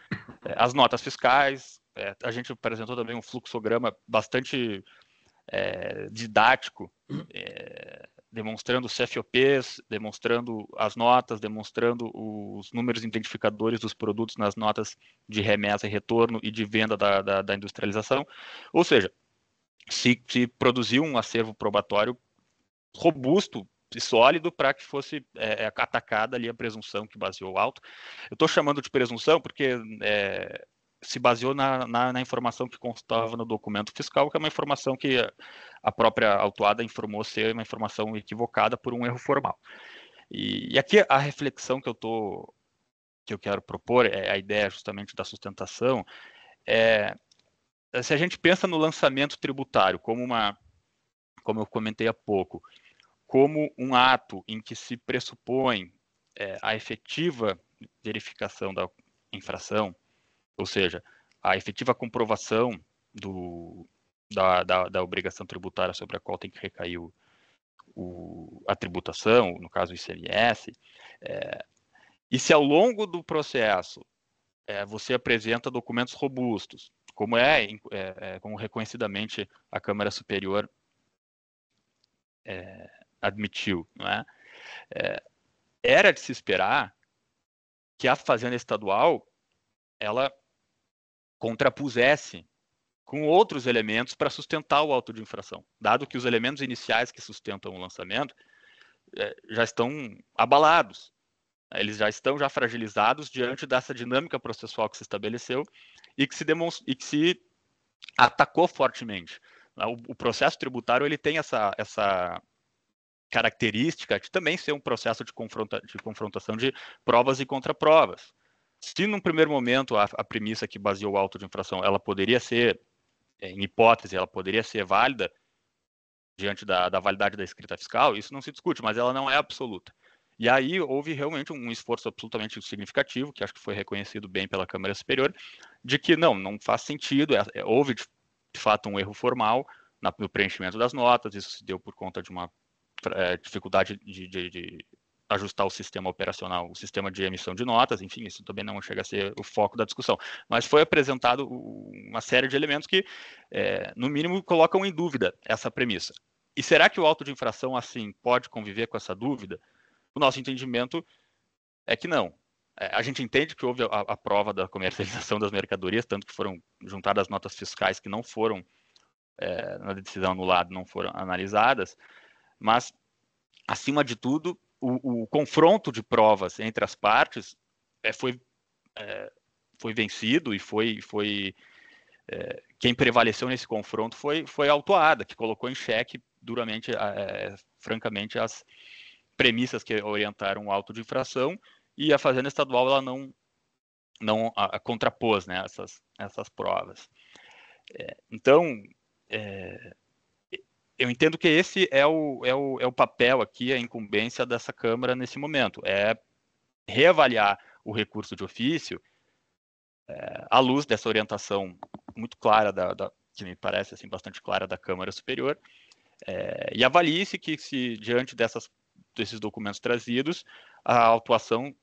Speaker 7: As notas fiscais. A gente apresentou também um fluxograma bastante didático, demonstrando os CFOPs, demonstrando as notas, demonstrando os números identificadores dos produtos nas notas de remessa e retorno e de venda da industrialização. Ou seja, se produziu um acervo probatório robusto e sólido para que fosse atacada ali a presunção que baseou o auto. Eu estou chamando de presunção porque se baseou na informação que constava no documento fiscal, que é uma informação que a própria autuada informou ser uma informação equivocada por um erro formal. E aqui a reflexão que eu quero propor, a ideia justamente da sustentação, se a gente pensa no lançamento tributário como eu comentei há pouco, como um ato em que se pressupõe a efetiva verificação da infração, ou seja, a efetiva comprovação da obrigação tributária sobre a qual tem que recair a tributação, no caso o ICMS, e se ao longo do processo você apresenta documentos robustos, como como reconhecidamente a Câmara Superior admitiu, não é? Era de se esperar que a Fazenda Estadual ela contrapusesse com outros elementos para sustentar o auto de infração, dado que os elementos iniciais que sustentam o lançamento já estão abalados. Eles já estão fragilizados diante dessa dinâmica processual que se estabeleceu e que se atacou fortemente. O processo tributário ele tem essa característica de também ser um processo de confrontação de provas e contraprovas. Se, num primeiro momento, a premissa que baseou o auto de infração, ela poderia ser, em hipótese, ela poderia ser válida diante da validade da escrita fiscal, isso não se discute, mas ela não é absoluta. E aí houve realmente um esforço absolutamente significativo, que acho que foi reconhecido bem pela Câmara Superior, de que não faz sentido, houve de fato um erro formal no preenchimento das notas, isso se deu por conta de uma dificuldade de ajustar o sistema operacional, o sistema de emissão de notas, enfim, isso também não chega a ser o foco da discussão. Mas foi apresentado uma série de elementos que, no mínimo, colocam em dúvida essa premissa. E será que o auto de infração, assim, pode conviver com essa dúvida? O nosso entendimento é que não. A gente entende que houve a prova da comercialização das mercadorias, tanto que foram juntadas notas fiscais que não foram, na decisão anulada, não foram analisadas, mas, acima de tudo, o confronto de provas entre as partes foi vencido e quem prevaleceu nesse confronto foi a autuada, que colocou em xeque duramente, francamente, as premissas que orientaram o auto de infração, e a Fazenda Estadual ela não contrapôs, né, essas provas. Então, eu entendo que esse é o papel aqui, a incumbência dessa Câmara nesse momento, é reavaliar o recurso de ofício à luz dessa orientação muito clara, que me parece assim, bastante clara, da Câmara Superior, e avalie-se que, se diante desses documentos trazidos, a autuação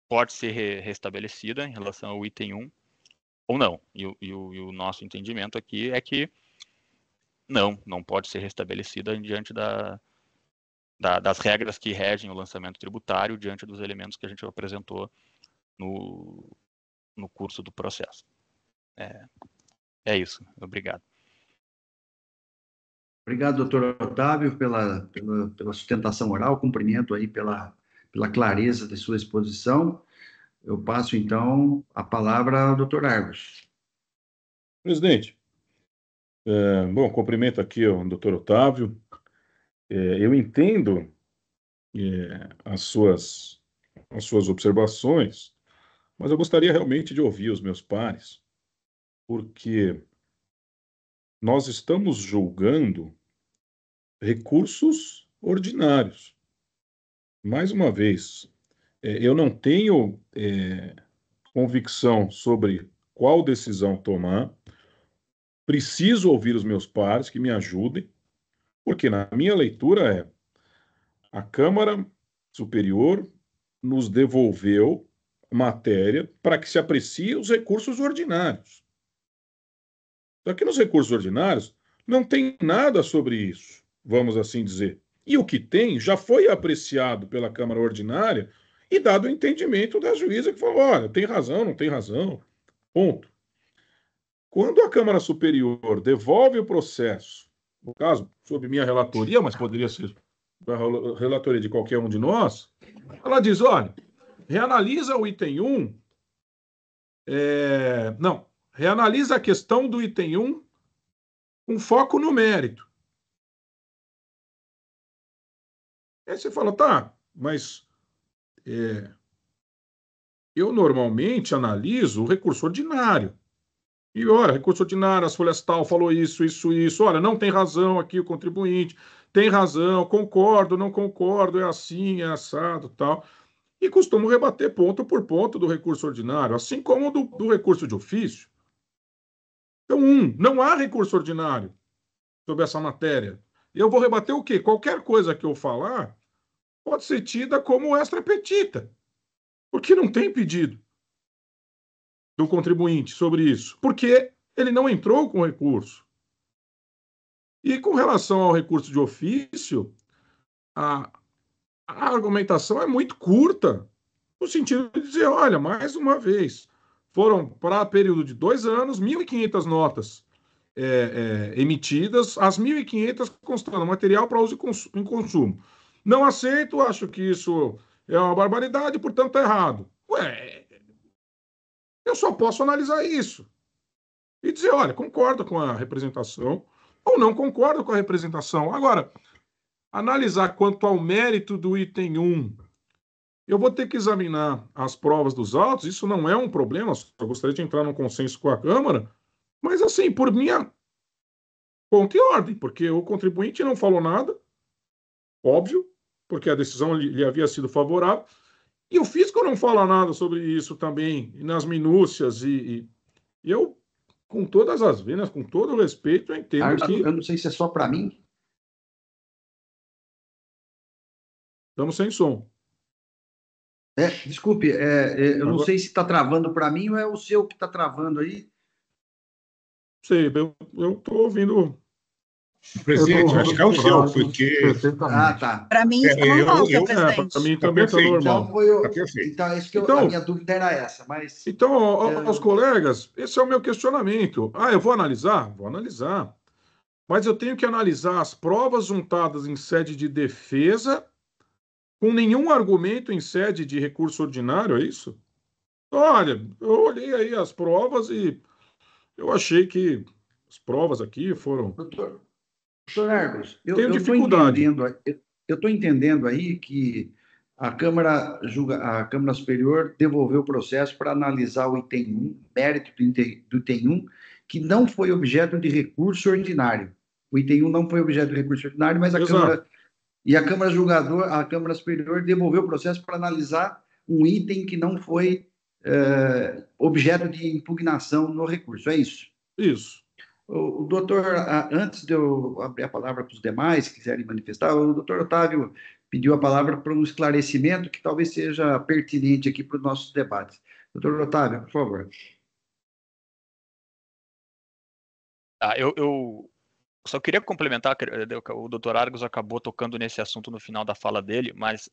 Speaker 7: pode ser restabelecida em relação ao item 1 ou não. E o nosso entendimento aqui é que não pode ser restabelecida diante das regras que regem o lançamento tributário, diante dos elementos que a gente apresentou no curso do processo. É isso. Obrigado.
Speaker 1: Obrigado, doutor Otávio, pela sustentação oral, cumprimento aí pela clareza de sua exposição. Eu passo, então, a palavra ao doutor Argos.
Speaker 2: Presidente, bom, cumprimento aqui o doutor Otávio. Eu entendo as suas observações, mas eu gostaria realmente de ouvir os meus pares, porque nós estamos julgando recursos ordinários. Mais uma vez, eu não tenho convicção sobre qual decisão tomar. Preciso ouvir os meus pares que me ajudem, porque na minha leitura a Câmara Superior nos devolveu matéria para que se aprecie os recursos ordinários. Só que nos recursos ordinários não tem nada sobre isso, vamos assim dizer. E o que tem já foi apreciado pela Câmara Ordinária e dado o entendimento da juíza que falou, olha, tem razão, não tem razão, ponto. Quando a Câmara Superior devolve o processo, no caso, sob minha relatoria, mas poderia ser a relatoria de qualquer um de nós, ela diz, olha, reanalisa o item 1, reanalisa a questão do item 1 com foco no mérito. Aí você fala, tá, mas eu normalmente analiso o recurso ordinário. E, olha, recurso ordinário, as folhas tal falou isso. Olha, não tem razão aqui o contribuinte. Tem razão, concordo, não concordo, é assim, é assado, tal. E costumo rebater ponto por ponto do recurso ordinário, assim como do recurso de ofício. Então, não há recurso ordinário sobre essa matéria. Eu vou rebater o quê? Qualquer coisa que eu falar pode ser tida como extra petita, porque não tem pedido do contribuinte sobre isso, porque ele não entrou com recurso. E com relação ao recurso de ofício, a argumentação é muito curta, no sentido de dizer, olha, mais uma vez, foram para período de 2 anos, 1.500 notas emitidas, as 1.500 constando material para uso em consumo. Não aceito, acho que isso é uma barbaridade, portanto está errado. Ué, eu só posso analisar isso e dizer, olha, concordo com a representação ou não concordo com a representação. Agora, analisar quanto ao mérito do item 1, eu vou ter que examinar as provas dos autos, isso não é um problema, só gostaria de entrar num consenso com a Câmara, mas assim, por minha conta e ordem, porque o contribuinte não falou nada, óbvio, porque a decisão lhe havia sido favorável, e o físico não fala nada sobre isso também, nas minúcias, e eu, com todas as venas, com todo o respeito, eu entendo que...
Speaker 1: Eu não sei se é só para mim.
Speaker 2: Estamos sem som.
Speaker 1: Desculpe, eu não
Speaker 2: Agora...
Speaker 1: sei se está travando para mim ou é o seu que está travando aí.
Speaker 2: Sei, eu estou ouvindo...
Speaker 3: Presidente, acho que é o seu, porque...
Speaker 1: Tá.
Speaker 4: Para mim está normal, senhor presidente.
Speaker 2: Para mim também está normal.
Speaker 1: A minha dúvida era essa, mas...
Speaker 2: Então, aos colegas, esse é o meu questionamento. Eu vou analisar? Vou analisar. Mas eu tenho que analisar as provas juntadas em sede de defesa com nenhum argumento em sede de recurso ordinário, é isso? Olha, eu olhei aí as provas e eu achei que as provas aqui foram...
Speaker 1: Doutor Argos,
Speaker 2: tenho dificuldade.
Speaker 1: Eu estou entendendo aí que a Câmara Superior devolveu o processo para analisar o item 1, mérito do item 1, que não foi objeto de recurso ordinário. O item 1 não foi objeto de recurso ordinário, mas a Câmara Superior devolveu o processo para analisar um item que não foi objeto de impugnação no recurso. É isso?
Speaker 2: Isso.
Speaker 1: O doutor, antes de eu abrir a palavra para os demais que quiserem manifestar, o doutor Otávio pediu a palavra para um esclarecimento que talvez seja pertinente aqui para os nossos debates. Doutor Otávio, por favor.
Speaker 7: Eu só queria complementar, o doutor Argos acabou tocando nesse assunto no final da fala dele, mas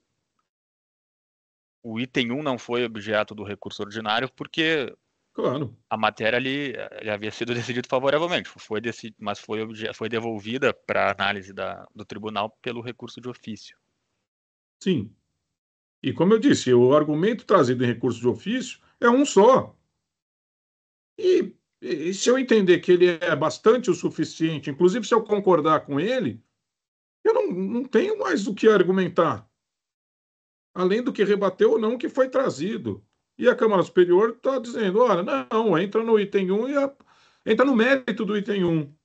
Speaker 7: o item 1 não foi objeto do recurso ordinário porque
Speaker 2: claro,
Speaker 7: a matéria ali havia sido decidida favoravelmente, mas foi devolvida para análise do tribunal pelo recurso de ofício.
Speaker 2: Sim. E como eu disse, o argumento trazido em recurso de ofício é um só. E se eu entender que ele é bastante o suficiente, inclusive se eu concordar com ele, eu não tenho mais o que argumentar, além do que rebater ou não que foi trazido. E a Câmara Superior está dizendo, olha, não, entra no item 1 e entra no mérito do item 1.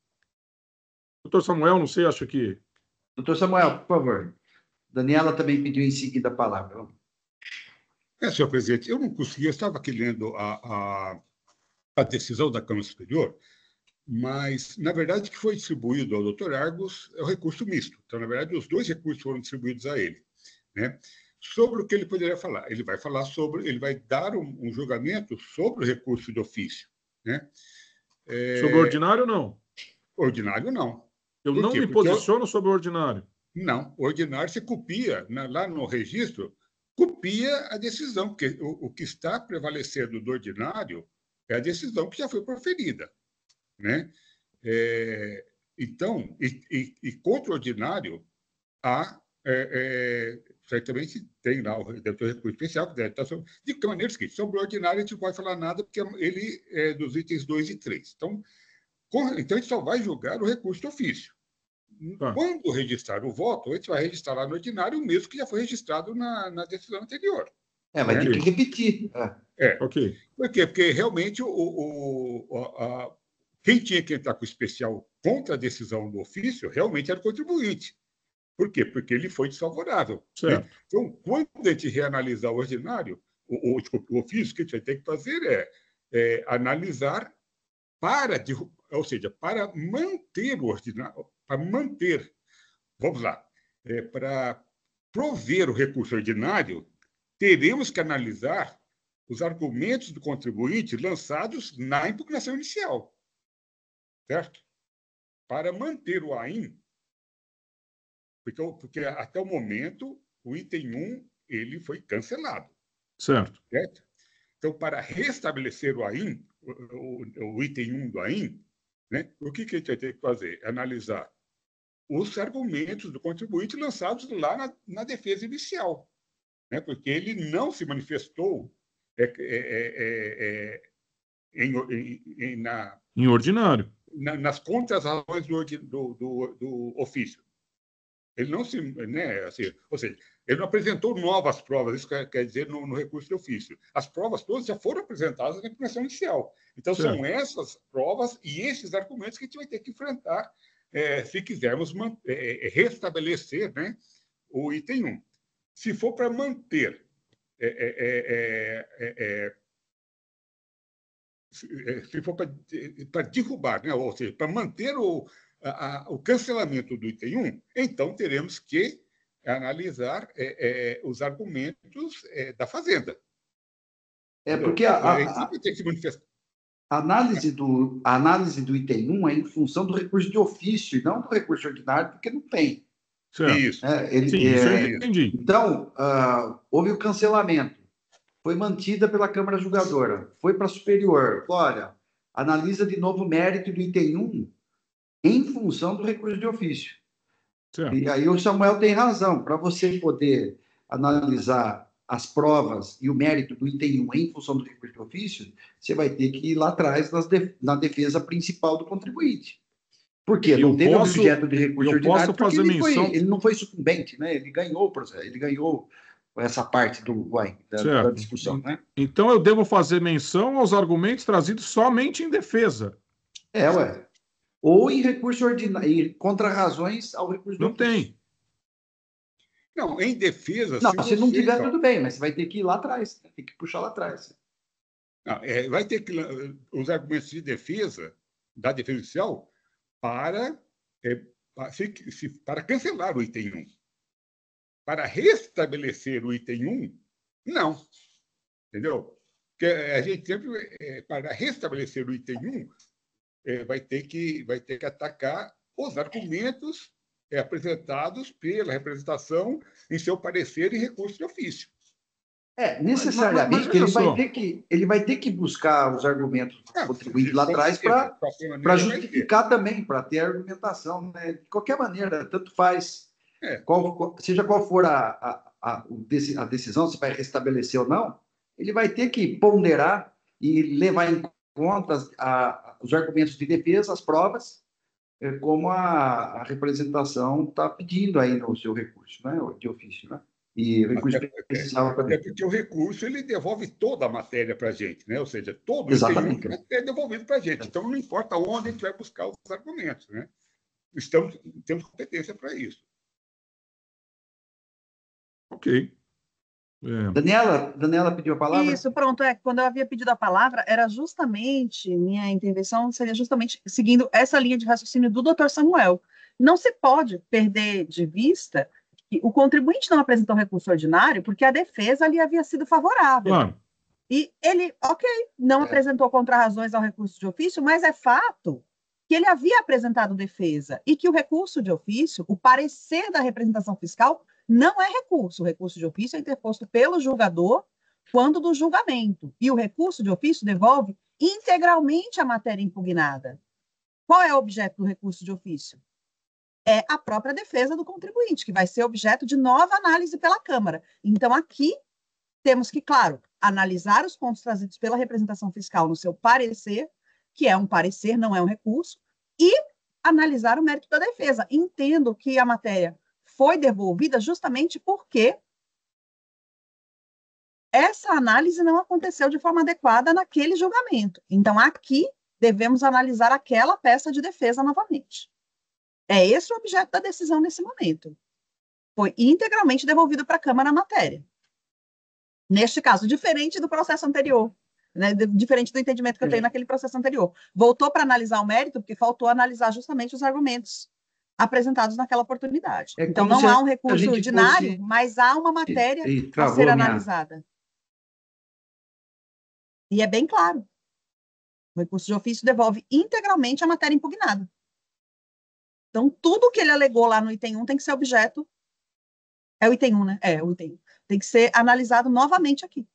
Speaker 2: Doutor Samuel, não sei, acho que...
Speaker 1: Doutor Samuel, por favor. Daniela também pediu em seguida a palavra.
Speaker 3: Senhor presidente, eu não consegui, eu estava aqui lendo a decisão da Câmara Superior, mas, na verdade, o que foi distribuído ao doutor Argos é o recurso misto. Então, na verdade, os dois recursos foram distribuídos a ele, né? Sobre o que ele poderia falar. Ele vai falar sobre, ele vai dar um julgamento sobre o recurso de ofício, né?
Speaker 2: Sobre o ordinário, não?
Speaker 3: Ordinário, não.
Speaker 2: Eu não me posiciono sobre o ordinário.
Speaker 3: Não, o ordinário você copia, lá no registro, copia a decisão, porque o que está prevalecendo do ordinário é a decisão que já foi proferida, né? Então, e contra o ordinário, há certamente tem lá o recurso especial, que deve estar sobre... De que maneira escrito? Sobre o ordinário, a gente não pode falar nada, porque ele é dos itens 2 e 3. Então, a gente só vai julgar o recurso de ofício. Quando registrar o voto, a gente vai registrar lá no ordinário o mesmo que já foi registrado na decisão anterior.
Speaker 1: Vai ter que repetir.
Speaker 2: Ok.
Speaker 3: Por quê? Porque realmente quem tinha que entrar com o especial contra a decisão do ofício realmente era o contribuinte. Por quê? Porque ele foi desfavorável. Né? Então, quando a gente reanalisar o ordinário, o ofício, o que a gente vai ter que fazer é analisar ou seja, para manter o ordinário, vamos lá, para prover o recurso ordinário, teremos que analisar os argumentos do contribuinte lançados na impugnação inicial, certo? Para manter o AIN, porque até o momento o item 1 ele foi cancelado.
Speaker 2: Certo.
Speaker 3: Então, para restabelecer o AIM, o item 1 do AIM, né, o que a gente vai ter que fazer? Analisar os argumentos do contribuinte lançados lá na defesa inicial, né, porque ele não se manifestou
Speaker 2: em ordinário.
Speaker 3: nas contras-razões do ofício. Ele não se... Né, assim, ou seja, ele não apresentou novas provas, isso quer dizer no recurso de ofício. As provas todas já foram apresentadas na impugnação inicial. Então,
Speaker 2: certo,
Speaker 3: são essas provas e esses argumentos que a gente vai ter que enfrentar se quisermos restabelecer, né, o item 1. Se for para manter... se for para derrubar, né, ou seja, para manter o cancelamento do item 1, então teremos que analisar os argumentos da Fazenda.
Speaker 1: Porque a análise do item 1 é em função do recurso de ofício e não do recurso ordinário, porque não tem.
Speaker 2: certo.
Speaker 3: Isso.
Speaker 2: Sim, isso eu entendi.
Speaker 1: Então, houve o cancelamento, foi mantida pela Câmara Julgadora, foi para a Superior. Olha, analisa de novo o mérito do item 1 em função do recurso de ofício.
Speaker 2: Certo.
Speaker 1: E aí o Samuel tem razão. Para você poder analisar as provas e o mérito do item 1 em função do recurso de ofício, você vai ter que ir lá atrás na defesa principal do contribuinte. Por quê? Não teve objeto de recurso ordinário porque ele não foi sucumbente, né? Ele ganhou o processo, ele ganhou essa parte da discussão, né?
Speaker 2: Então eu devo fazer menção aos argumentos trazidos somente em defesa.
Speaker 1: Ou em recurso ordinário, em contra-razões ao recurso de ofício.
Speaker 2: Não tem.
Speaker 3: Não, em defesa...
Speaker 1: Não, se não tiver, tudo bem, mas você vai ter que ir lá atrás, tem que puxar lá atrás.
Speaker 3: Não, vai ter que... Os argumentos de defesa, da defesa inicial, para cancelar o item 1. Para restabelecer o item 1, não. Entendeu? Porque a gente sempre, para restabelecer o item 1, vai ter que atacar os argumentos apresentados pela representação em seu parecer e recurso de ofício.
Speaker 1: Necessariamente, ele vai ter que buscar os argumentos do contribuinte lá atrás para justificar também, para ter argumentação, né? De qualquer maneira, tanto faz, seja qual for a decisão, se vai restabelecer ou não, ele vai ter que ponderar e levar em conta os argumentos de defesa, as provas, como a representação está pedindo aí no seu recurso, né, de ofício, né? E o recurso precisava também.
Speaker 3: Porque o recurso ele devolve toda a matéria para a gente, né? Ou seja, todo
Speaker 1: Exatamente.
Speaker 3: o é devolvido para a gente. Então, não importa onde a gente vai buscar os argumentos, né? Temos competência para isso.
Speaker 2: Ok.
Speaker 1: Daniela pediu a palavra?
Speaker 4: Isso, pronto. Quando eu havia pedido a palavra, era justamente, minha intervenção seria justamente seguindo essa linha de raciocínio do Dr. Samuel. Não se pode perder de vista que o contribuinte não apresentou recurso ordinário porque a defesa lhe havia sido favorável.
Speaker 2: Claro.
Speaker 4: E ele, não apresentou contrarrazões ao recurso de ofício, mas é fato que ele havia apresentado defesa e que o recurso de ofício, o parecer da representação fiscal, não é recurso. O recurso de ofício é interposto pelo julgador quando do julgamento. E o recurso de ofício devolve integralmente a matéria impugnada. Qual é o objeto do recurso de ofício? É a própria defesa do contribuinte, que vai ser objeto de nova análise pela Câmara. Então, aqui, temos que, claro, analisar os pontos trazidos pela representação fiscal no seu parecer, que é um parecer, não é um recurso, e analisar o mérito da defesa. Entendo que a matéria foi devolvida justamente porque essa análise não aconteceu de forma adequada naquele julgamento. Então, aqui, devemos analisar aquela peça de defesa novamente. É esse o objeto da decisão nesse momento. Foi integralmente devolvido para a Câmara a matéria. Neste caso, diferente do processo anterior, né? Diferente do entendimento que eu tenho naquele processo anterior. Voltou para analisar o mérito, porque faltou analisar justamente os argumentos apresentados naquela oportunidade. Então, não há um recurso ordinário, mas há uma matéria a ser analisada. E é bem claro. O recurso de ofício devolve integralmente a matéria impugnada. Então, tudo que ele alegou lá no item 1 tem que ser objeto... É o item 1, né? É o item 1. Tem que ser analisado novamente aqui.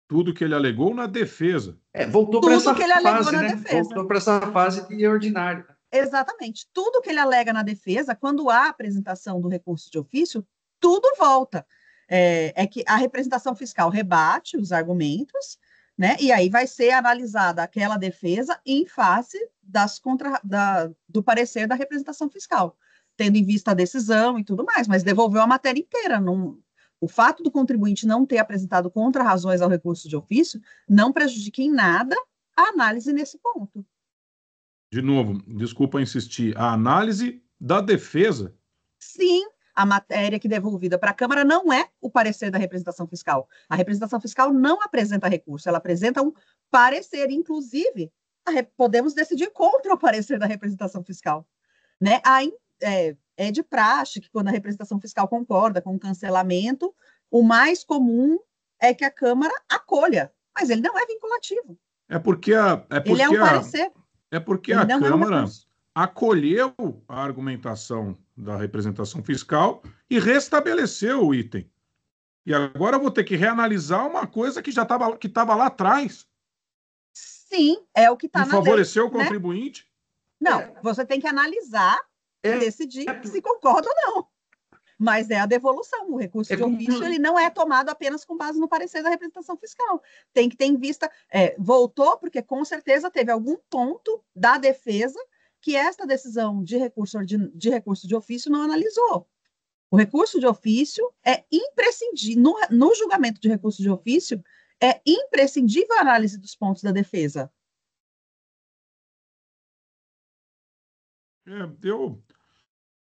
Speaker 2: Tudo que ele alegou na defesa.
Speaker 1: Voltou para essa
Speaker 4: que ele alegou
Speaker 1: fase,
Speaker 4: na
Speaker 1: né?
Speaker 4: defesa.
Speaker 1: Voltou para essa fase de ordinário.
Speaker 4: Exatamente. Tudo que ele alega na defesa, quando há apresentação do recurso de ofício, tudo volta. É que a representação fiscal rebate os argumentos, né? E aí vai ser analisada aquela defesa em face do parecer da representação fiscal, tendo em vista a decisão e tudo mais, mas devolveu a matéria inteira. O fato do contribuinte não ter apresentado contra-razões ao recurso de ofício não prejudica em nada a análise nesse ponto.
Speaker 2: De novo, desculpa insistir, a análise da defesa.
Speaker 4: Sim, a matéria que é devolvida para a Câmara não é o parecer da representação fiscal. A representação fiscal não apresenta recurso, ela apresenta um parecer. Inclusive, podemos decidir contra o parecer da representação fiscal. Né? É de praxe que, quando a representação fiscal concorda com o cancelamento, o mais comum é que a Câmara acolha, mas ele não é vinculativo.
Speaker 2: Ele
Speaker 4: é um parecer.
Speaker 2: É porque a Câmara acolheu a argumentação da representação fiscal e restabeleceu o item. E agora eu vou ter que reanalisar uma coisa que já estava lá atrás.
Speaker 4: Sim, é o que está na lei.
Speaker 2: E favoreceu o contribuinte?
Speaker 4: Né? Não, você tem que analisar e decidir se concorda ou não. Mas é a devolução. O recurso de ofício ele não é tomado apenas com base no parecer da representação fiscal. Tem que ter em vista... voltou porque, com certeza, teve algum ponto da defesa que esta decisão de recurso de ofício não analisou. O recurso de ofício é imprescindível. No julgamento de recurso de ofício, é imprescindível a análise dos pontos da defesa.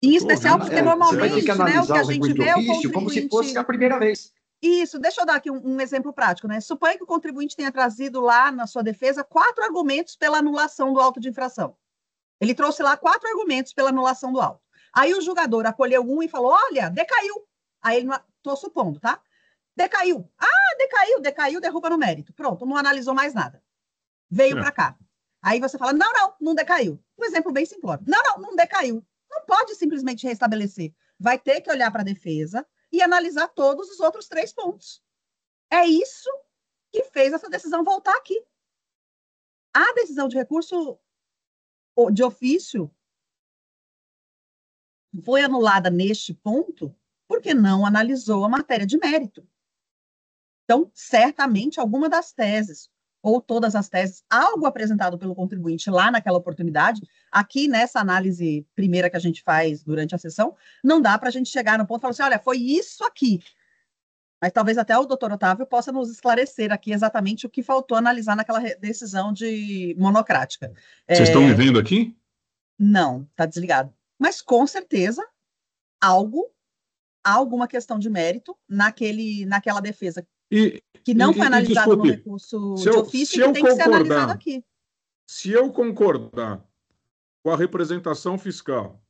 Speaker 4: Em especial porque normalmente, né, o que a gente vê é o contribuinte...
Speaker 1: como se fosse a primeira vez.
Speaker 4: Isso, deixa eu dar aqui um exemplo prático, né? Suponha que o contribuinte tenha trazido lá na sua defesa 4 argumentos pela anulação do auto de infração. Ele trouxe lá 4 argumentos pela anulação do auto. Aí o julgador acolheu um e falou, olha, decaiu. Aí ele, estou supondo, tá? Decaiu. Decaiu, derruba no mérito. Pronto, não analisou mais nada. Veio para cá. Aí você fala, não decaiu. Um exemplo bem simplório. Não decaiu. Não pode simplesmente restabelecer. Vai ter que olhar para a defesa e analisar todos os outros 3 pontos. É isso que fez essa decisão voltar aqui. A decisão de recurso de ofício foi anulada neste ponto porque não analisou a matéria de mérito. Então, certamente, alguma das teses, ou todas as teses, algo apresentado pelo contribuinte lá naquela oportunidade, aqui nessa análise primeira que a gente faz durante a sessão, não dá para a gente chegar no ponto e falar assim, olha, foi isso aqui. Mas talvez até o doutor Otávio possa nos esclarecer aqui exatamente o que faltou analisar naquela decisão monocrática.
Speaker 2: Vocês estão me vendo aqui?
Speaker 4: Não, está desligado. Mas, com certeza, há alguma questão de mérito naquela defesa que não foi analisada no recurso de ofício que tem que ser analisado aqui.
Speaker 2: Se eu concordar com a representação fiscal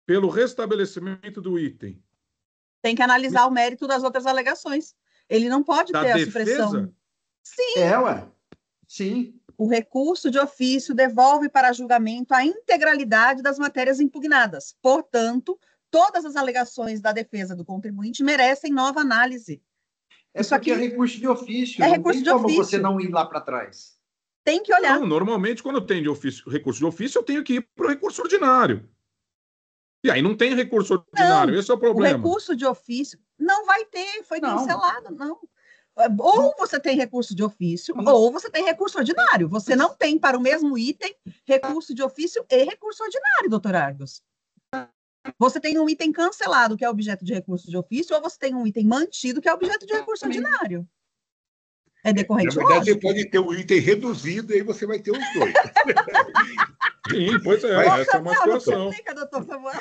Speaker 2: pelo restabelecimento do item...
Speaker 4: Tem que analisar o mérito das outras alegações. Ele não pode ter a supressão. Sim.
Speaker 1: Sim.
Speaker 4: O recurso de ofício devolve para julgamento a integralidade das matérias impugnadas. Portanto, todas as alegações da defesa do contribuinte merecem nova análise.
Speaker 1: Isso aqui é recurso de ofício.
Speaker 4: É recurso de ofício.
Speaker 1: Como você não ir lá para trás?
Speaker 4: Tem que olhar.
Speaker 2: Não, normalmente, quando tem recurso de ofício, eu tenho que ir para o recurso ordinário. E aí não tem recurso ordinário, esse é o problema.
Speaker 4: O recurso de ofício não vai ter, foi cancelado, não. Ou você tem recurso de ofício, ou você tem recurso ordinário. Você não tem para o mesmo item recurso de ofício e recurso ordinário, doutor Argos. Você tem um item cancelado, que é objeto de recurso de ofício, ou você tem um item mantido, que é objeto de recurso ordinário. É decorrente lógico.
Speaker 3: Na verdade, você pode ter um item reduzido, e aí você vai ter os 2.
Speaker 2: Sim, pois é, essa é uma situação.
Speaker 4: Doutor Samuel.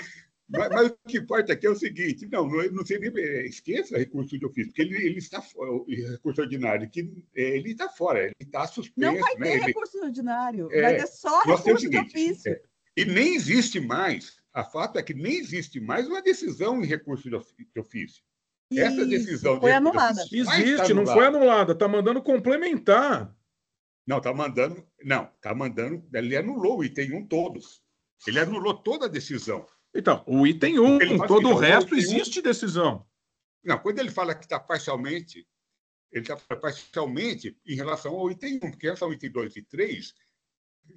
Speaker 3: Mas o que importa aqui é o seguinte, não sei nem, esqueça recurso de ofício, porque ele está fora, o recurso ordinário, que ele está fora, ele está suspenso.
Speaker 4: Não vai ter recurso ordinário, vai ter só recurso de ofício.
Speaker 3: E nem existe mais, a fato é que nem existe mais uma decisão em recurso de ofício. Essa decisão
Speaker 4: foi anulada.
Speaker 2: Existe, não foi anulada, está mandando complementar.
Speaker 3: Não, está mandando, ele anulou o item 1 todos. Ele anulou toda a decisão.
Speaker 2: Então, o item 1, todo o resto existe decisão.
Speaker 3: Não, quando ele fala que está parcialmente está parcialmente em relação ao item 1, porque em relação ao item 2 e 3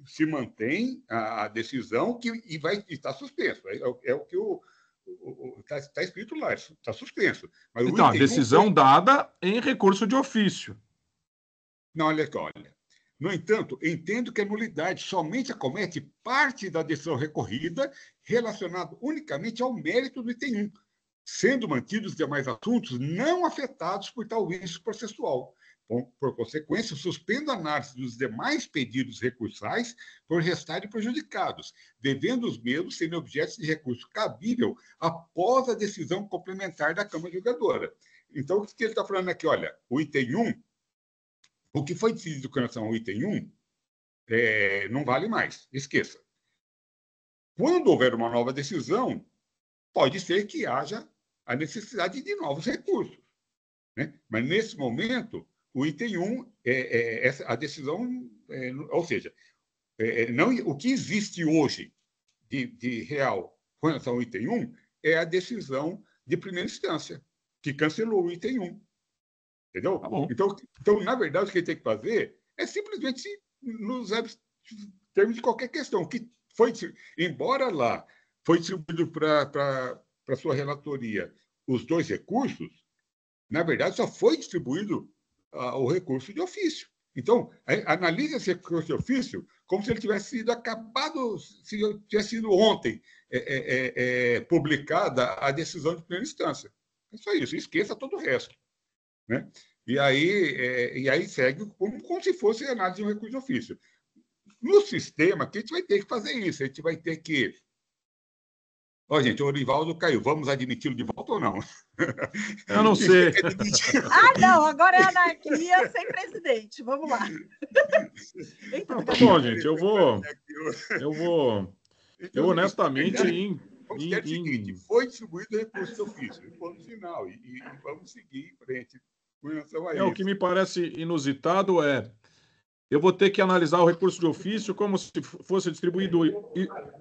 Speaker 3: se mantém a decisão e vai estar suspenso. É o que está escrito lá, está suspenso. Mas
Speaker 2: então, a decisão dada em recurso de ofício.
Speaker 3: Não, olha. No entanto, entendo que a nulidade somente acomete parte da decisão recorrida relacionada unicamente ao mérito do item 1, sendo mantidos os demais assuntos não afetados por tal vício processual. Por consequência, suspendo a análise dos demais pedidos recursais por restarem prejudicados, devendo os mesmos serem objetos de recurso cabível após a decisão complementar da Câmara Julgadora. Então, o que ele está falando aqui? Olha, o item 1, o que foi decidido com relação ao item 1, não vale mais, esqueça. Quando houver uma nova decisão, pode ser que haja a necessidade de novos recursos, né? Mas, nesse momento, o item 1, a decisão, ou seja, não, o que existe hoje de real com relação ao item 1 é a decisão de primeira instância, que cancelou o item 1. Entendeu?
Speaker 2: Tá bom.
Speaker 3: Então, na verdade, o que ele tem que fazer é simplesmente nos termos de qualquer questão, que foi, embora lá foi distribuído para sua relatoria os 2 recursos, na verdade, só foi distribuído o recurso de ofício. Então, analise esse recurso de ofício como se ele tivesse sido acabado, se tivesse sido ontem publicada a decisão de primeira instância. É só isso, esqueça todo o resto, né? E aí segue como se fosse análise de um recurso de ofício. No sistema, que a gente vai ter que fazer isso, a gente vai ter que... Ó, gente, o Orivaldo caiu, vamos admiti-lo de volta ou não?
Speaker 2: Eu não sei.
Speaker 4: Não, agora é anarquia sem presidente, vamos lá.
Speaker 2: Eita, tá bom, gente, eu honestamente...
Speaker 3: Vamos dizer o seguinte, foi distribuído o recurso de ofício, e ponto final, e vamos seguir em frente com relação a isso.
Speaker 2: O que me parece inusitado eu vou ter que analisar o recurso de ofício como se fosse distribuído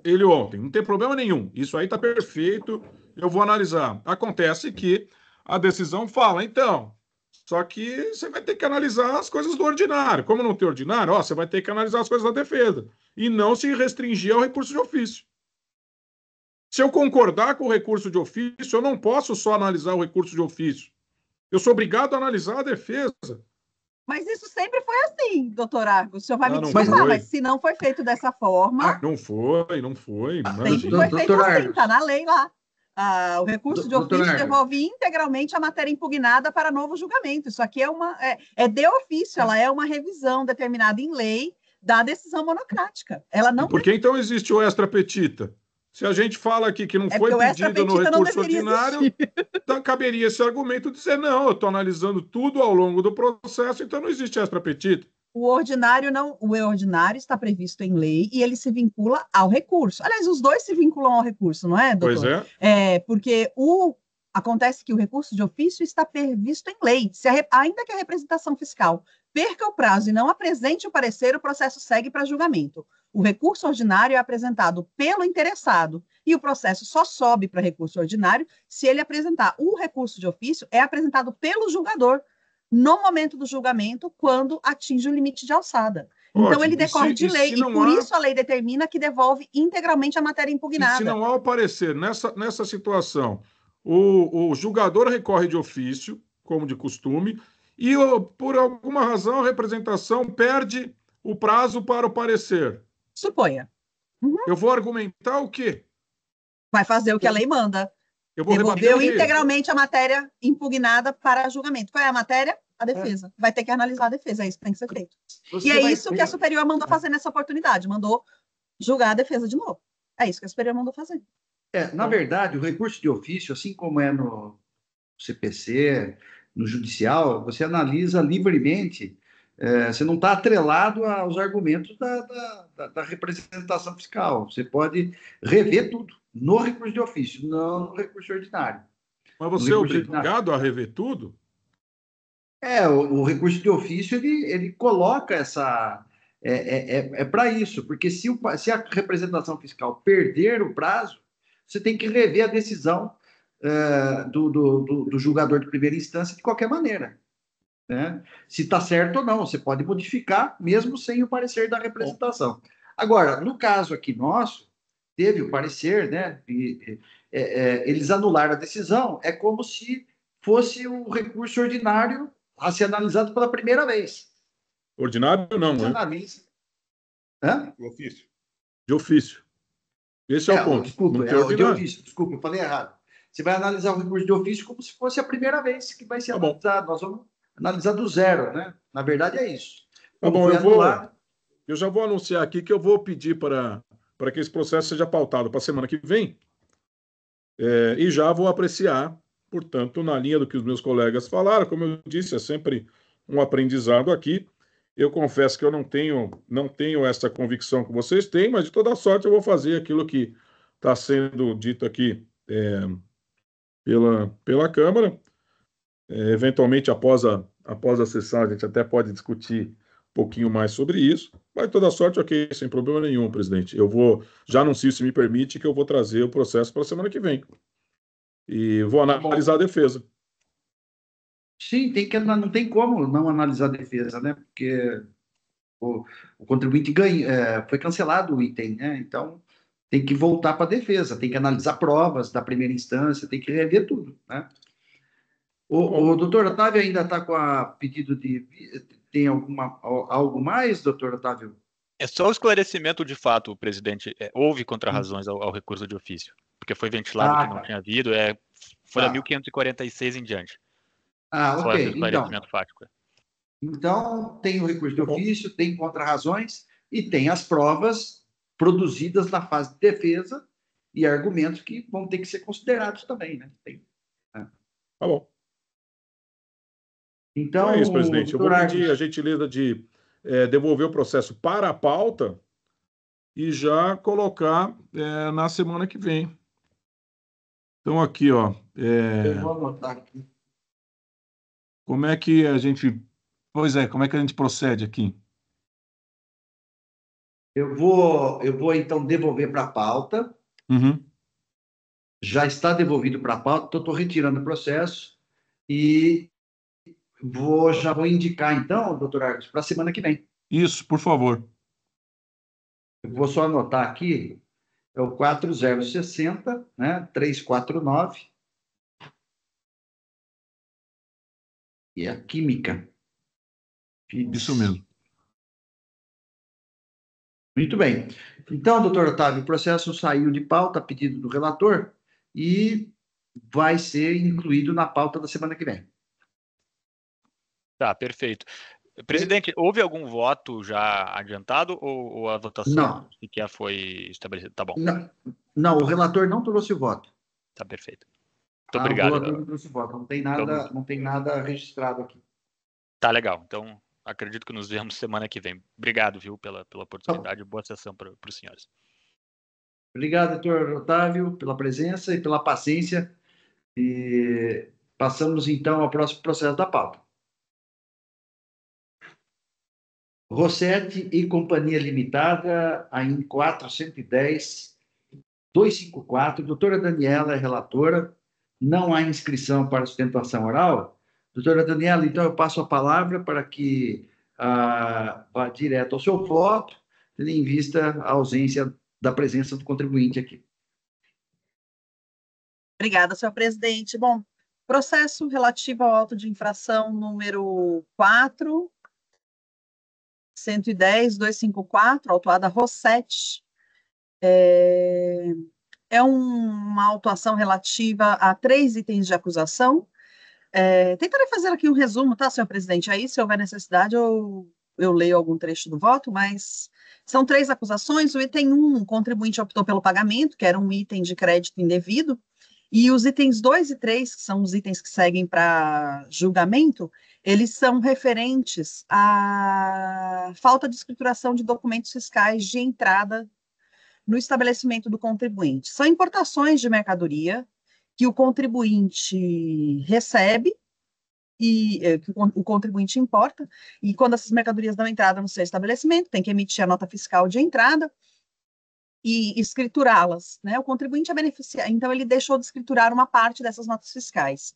Speaker 2: ele ontem. Não tem problema nenhum, isso aí está perfeito, eu vou analisar. Acontece que a decisão fala, então, só que você vai ter que analisar as coisas do ordinário. Como não tem ordinário, você vai ter que analisar as coisas da defesa, e não se restringir ao recurso de ofício. Se eu concordar com o recurso de ofício, eu não posso só analisar o recurso de ofício. Eu sou obrigado a analisar a defesa.
Speaker 4: Mas isso sempre foi assim, doutor Argos. O senhor vai me
Speaker 2: Não
Speaker 4: desculpar,
Speaker 2: foi.
Speaker 4: mas se não foi feito dessa forma...
Speaker 2: Não foi.
Speaker 4: Sempre foi feito assim, está na lei lá. O recurso de ofício devolve integralmente a matéria impugnada para novo julgamento. Isso aqui é de ofício, ela é uma revisão determinada em lei da decisão monocrática. Ela não...
Speaker 2: Por que então existe o extra petita? Se a gente fala aqui que não foi pedido no recurso ordinário, então caberia esse argumento de dizer, não, eu estou analisando tudo ao longo do processo, então não existe extra petita.
Speaker 4: O ordinário está previsto em lei e ele se vincula ao recurso. Aliás, os dois se vinculam ao recurso, não é, doutor?
Speaker 2: Pois é.
Speaker 4: Porque acontece que o recurso de ofício está previsto em lei. Ainda que a representação fiscal perca o prazo e não apresente o parecer, o processo segue para julgamento. O recurso ordinário é apresentado pelo interessado e o processo só sobe para recurso ordinário se ele apresentar. O recurso de ofício é apresentado pelo julgador no momento do julgamento, quando atinge o limite de alçada. Ótimo. Então, ele decorre de lei, e por isso a lei determina que devolve integralmente a matéria impugnada.
Speaker 2: E se não há o parecer nessa situação, o julgador recorre de ofício, como de costume, e por alguma razão a representação perde o prazo para o parecer.
Speaker 4: Suponha.
Speaker 2: Uhum. Eu vou argumentar o quê?
Speaker 4: Vai fazer o que a lei manda. Devolveu integralmente a matéria impugnada para julgamento. Qual é a matéria? A defesa. Vai ter que analisar a defesa, é isso que tem que ser feito. E é isso que a superior mandou fazer nessa oportunidade, mandou julgar a defesa de novo. É isso que a superior mandou fazer.
Speaker 1: Na verdade, o recurso de ofício, assim como é no CPC, no judicial, você analisa livremente, você não está atrelado aos argumentos da representação fiscal. Você pode rever tudo no recurso de ofício, não no recurso ordinário.
Speaker 2: Mas você é obrigado a rever tudo?
Speaker 1: O recurso de ofício, ele coloca essa... para isso, porque se a representação fiscal perder o prazo, você tem que rever a decisão do julgador de primeira instância de qualquer maneira. né? Se está certo ou não, você pode modificar mesmo sem o parecer da representação. Agora, no caso aqui nosso, teve o parecer, né? Eles anularam a decisão, é como se fosse o recurso ordinário a ser analisado pela primeira vez.
Speaker 2: Ordinário não,
Speaker 1: Você
Speaker 2: né?
Speaker 1: analisa. Hã?
Speaker 3: O ofício.
Speaker 2: De ofício. Esse é o ponto.
Speaker 1: Desculpa,
Speaker 2: Não tem
Speaker 1: é o de
Speaker 2: ordinário.
Speaker 1: ofício, desculpa, eu falei errado. Você vai analisar o recurso de ofício como se fosse a primeira vez que vai ser
Speaker 2: Tá bom.
Speaker 1: analisado. Nós vamos analisar do zero, né? Na verdade é isso.
Speaker 2: Tá
Speaker 1: Como
Speaker 2: bom,
Speaker 1: foi anulado,
Speaker 2: eu já vou anunciar aqui que eu vou pedir para que esse processo seja pautado para a semana que vem, e já vou apreciar, portanto, na linha do que os meus colegas falaram, como eu disse, é sempre um aprendizado aqui. Eu confesso que eu não tenho essa convicção que vocês têm, mas de toda sorte eu vou fazer aquilo que está sendo dito aqui pela Câmara. Eventualmente, após a sessão, a gente até pode discutir um pouquinho mais sobre isso, mas de toda sorte, ok, sem problema nenhum, presidente. Já anuncio, se me permite, que eu vou trazer o processo para a semana que vem. E vou analisar a defesa.
Speaker 1: sim, não tem como não analisar a defesa, né? Porque o contribuinte foi cancelado o item, né? Então tem que voltar para a defesa, tem que analisar provas da primeira instância, tem que rever tudo, né? O doutor Otávio ainda está com a pedido de. Tem algo mais, doutor Otávio?
Speaker 7: É só o esclarecimento de fato, presidente. Houve contrarrazões ao recurso de ofício, porque foi ventilado que não tinha havido, foi da 1546 em diante. Só esse
Speaker 1: Ok.
Speaker 7: esclarecimento fático.
Speaker 1: Então, tem o recurso de ofício, tem contrarrazões e tem as provas produzidas na fase de defesa e argumentos que vão ter que ser considerados também, né?
Speaker 2: Tá bom.
Speaker 1: Então,
Speaker 2: é isso, presidente. Eu vou
Speaker 1: doutor
Speaker 2: pedir a gentileza de devolver o processo para a pauta e já colocar na semana que vem. Então, aqui, ó.
Speaker 1: Eu vou anotar aqui.
Speaker 2: Como é que a gente. Pois é, como é que a gente procede aqui?
Speaker 1: Eu vou então devolver para a pauta.
Speaker 2: Uhum.
Speaker 1: Já está devolvido para a pauta, então estou retirando o processo e já vou indicar, então, doutor Argos, para a semana que vem.
Speaker 2: Isso, por favor.
Speaker 1: Eu vou só anotar aqui, é o 4060, né, 349, e a Química.
Speaker 2: Isso mesmo.
Speaker 1: Muito bem. Então, doutor Otávio, o processo saiu de pauta a pedido do relator e vai ser incluído na pauta da semana que vem.
Speaker 7: Tá, perfeito. Presidente, houve algum voto já adiantado ou a votação sequer foi estabelecida? Tá bom.
Speaker 1: Não, o relator não trouxe o voto.
Speaker 7: Tá perfeito. Muito obrigado.
Speaker 1: O relator não trouxe o voto. Não tem nada registrado aqui.
Speaker 7: Tá legal. Então, acredito que nos vemos semana que vem. Obrigado, viu, pela oportunidade. Boa sessão para os senhores.
Speaker 1: Obrigado, doutor Otávio, pela presença e pela paciência. E passamos, então, ao próximo processo da pauta. Rossetti e Companhia Limitada, a IN 410-254. Doutora Daniela é relatora. Não há inscrição para sustentação oral. Doutora Daniela, então eu passo a palavra para que vá direto ao seu voto, tendo em vista a ausência da presença do contribuinte aqui.
Speaker 4: Obrigada, senhor presidente. Bom, processo relativo ao auto de infração número 4.110.254, autuada Rossetti. É uma autuação relativa a 3 itens de acusação. Tentarei fazer aqui um resumo, tá, senhor presidente? Aí, se houver necessidade, eu leio algum trecho do voto, mas são 3 acusações. O item 1, o contribuinte optou pelo pagamento, que era um item de crédito indevido, e os itens 2 e 3, que são os itens que seguem para julgamento, eles são referentes à falta de escrituração de documentos fiscais de entrada no estabelecimento do contribuinte. São importações de mercadoria que o contribuinte recebe e que o contribuinte importa, e quando essas mercadorias dão entrada no seu estabelecimento, tem que emitir a nota fiscal de entrada e escriturá-las, né? O contribuinte é beneficiário, então ele deixou de escriturar uma parte dessas notas fiscais.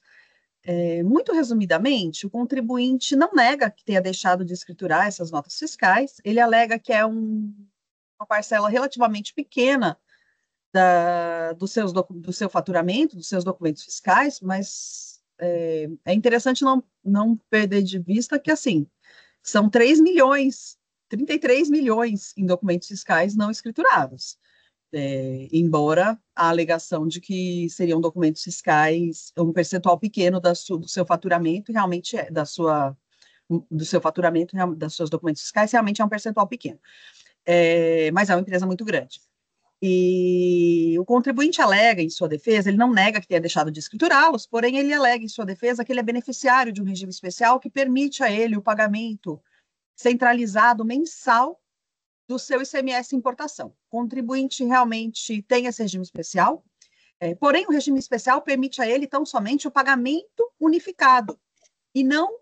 Speaker 4: Muito resumidamente, o contribuinte não nega que tenha deixado de escriturar essas notas fiscais, ele alega que é uma parcela relativamente pequena do seu faturamento, dos seus documentos fiscais, mas é interessante não perder de vista que, assim, são 33 milhões em documentos fiscais não escriturados. Embora a alegação de que seriam documentos fiscais, um percentual pequeno do seu faturamento, realmente do seu faturamento, dos seus documentos fiscais, realmente é um percentual pequeno. Mas é uma empresa muito grande. E o contribuinte alega em sua defesa, ele não nega que tenha deixado de escriturá-los, porém ele alega em sua defesa que ele é beneficiário de um regime especial que permite a ele o pagamento centralizado mensal do seu ICMS importação. O contribuinte realmente tem esse regime especial, porém o regime especial permite a ele tão somente o pagamento unificado e não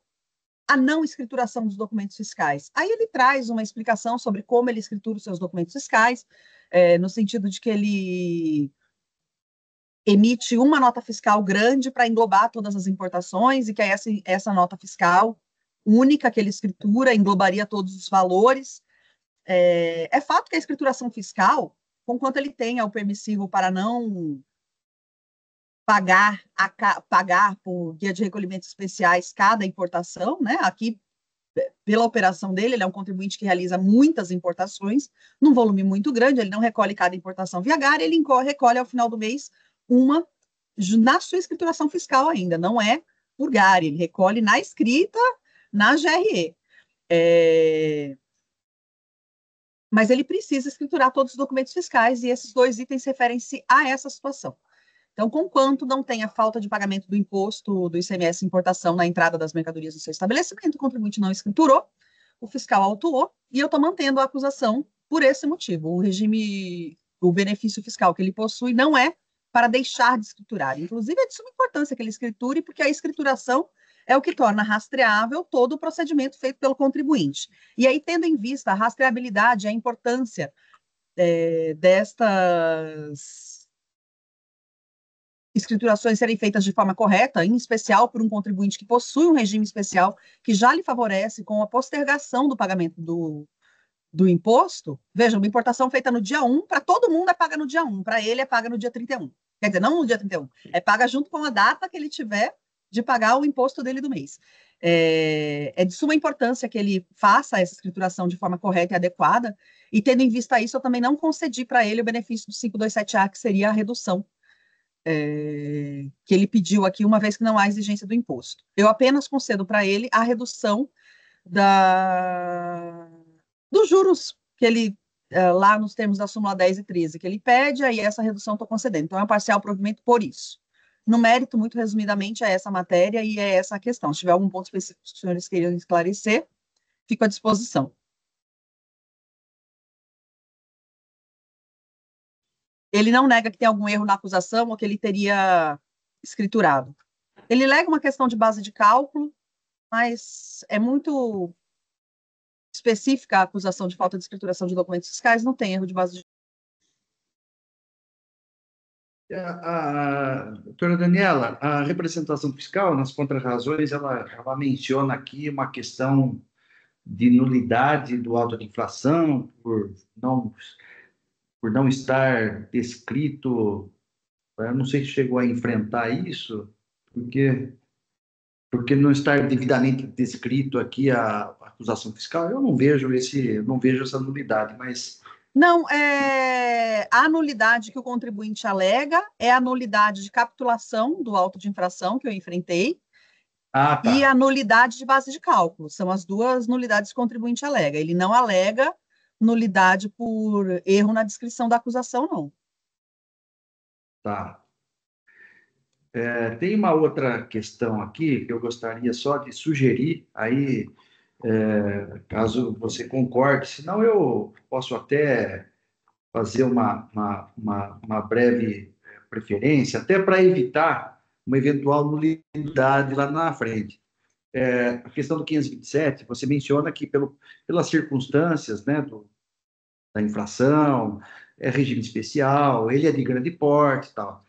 Speaker 4: a não escrituração dos documentos fiscais. Aí ele traz uma explicação sobre como ele escritura os seus documentos fiscais, no sentido de que ele emite uma nota fiscal grande para englobar todas as importações e que essa nota fiscal única que ele escritura englobaria todos os valores. É fato que a escrituração fiscal, conquanto ele tenha o permissivo para não pagar por guia de recolhimentos especiais cada importação, né? Aqui, pela operação dele, ele é um contribuinte que realiza muitas importações, num volume muito grande, ele não recolhe cada importação via GAR, ele recolhe ao final do mês uma na sua escrituração fiscal ainda, não é por GAR, ele recolhe na escrita, na GRE. Mas ele precisa escriturar todos os documentos fiscais e esses dois itens referem-se a essa situação. Então, conquanto não tenha falta de pagamento do imposto do ICMS importação na entrada das mercadorias do seu estabelecimento, o contribuinte não escriturou, o fiscal autuou, e eu estou mantendo a acusação por esse motivo. O benefício fiscal que ele possui não é para deixar de escriturar. Inclusive, é de suma importância que ele escriture, porque a escrituração é o que torna rastreável todo o procedimento feito pelo contribuinte. E aí, tendo em vista a rastreabilidade, a importância destas escriturações serem feitas de forma correta, em especial por um contribuinte que possui um regime especial que já lhe favorece com a postergação do pagamento do imposto. Veja, uma importação feita no dia 1, para todo mundo é paga no dia 1, para ele é paga no dia 31. Quer dizer, não no dia 31, é paga junto com a data que ele tiver de pagar o imposto dele do mês. É de suma importância que ele faça essa escrituração de forma correta e adequada, e tendo em vista isso, eu também não concedi para ele o benefício do 527A, que seria a redução que ele pediu aqui, uma vez que não há exigência do imposto. Eu apenas concedo para ele a redução dos juros que ele, lá nos termos da súmula 10 e 13, que ele pede, aí essa redução estou concedendo. Então, é um parcial provimento por isso. No mérito, muito resumidamente, é essa matéria e é essa a questão. Se tiver algum ponto específico que os senhores queiram esclarecer, fico à disposição. Ele não nega que tem algum erro na acusação ou que ele teria escriturado. Ele alega uma questão de base de cálculo, mas é muito específica a acusação de falta de escrituração de documentos fiscais, não tem erro de base de...
Speaker 1: Doutora Daniela, a representação fiscal, nas contrarrazões, ela menciona aqui uma questão de nulidade do auto de infração por não estar descrito. Eu não sei se chegou a enfrentar isso, porque não estar devidamente descrito aqui a acusação fiscal, eu não vejo essa nulidade, mas...
Speaker 4: Não, a nulidade que o contribuinte alega é a nulidade de capitulação do auto de infração que eu enfrentei,
Speaker 1: tá.
Speaker 4: E a nulidade de base de cálculo. São as duas nulidades que o contribuinte alega. Ele não alega nulidade por erro na descrição da acusação, não.
Speaker 1: Tá. Tem uma outra questão aqui que eu gostaria só de sugerir, aí, caso você concorde, senão eu posso até fazer uma breve preferência, até para evitar uma eventual nulidade lá na frente. A questão do 527, você menciona que pelas circunstâncias, né, da infração, regime especial, ele é de grande porte e tal.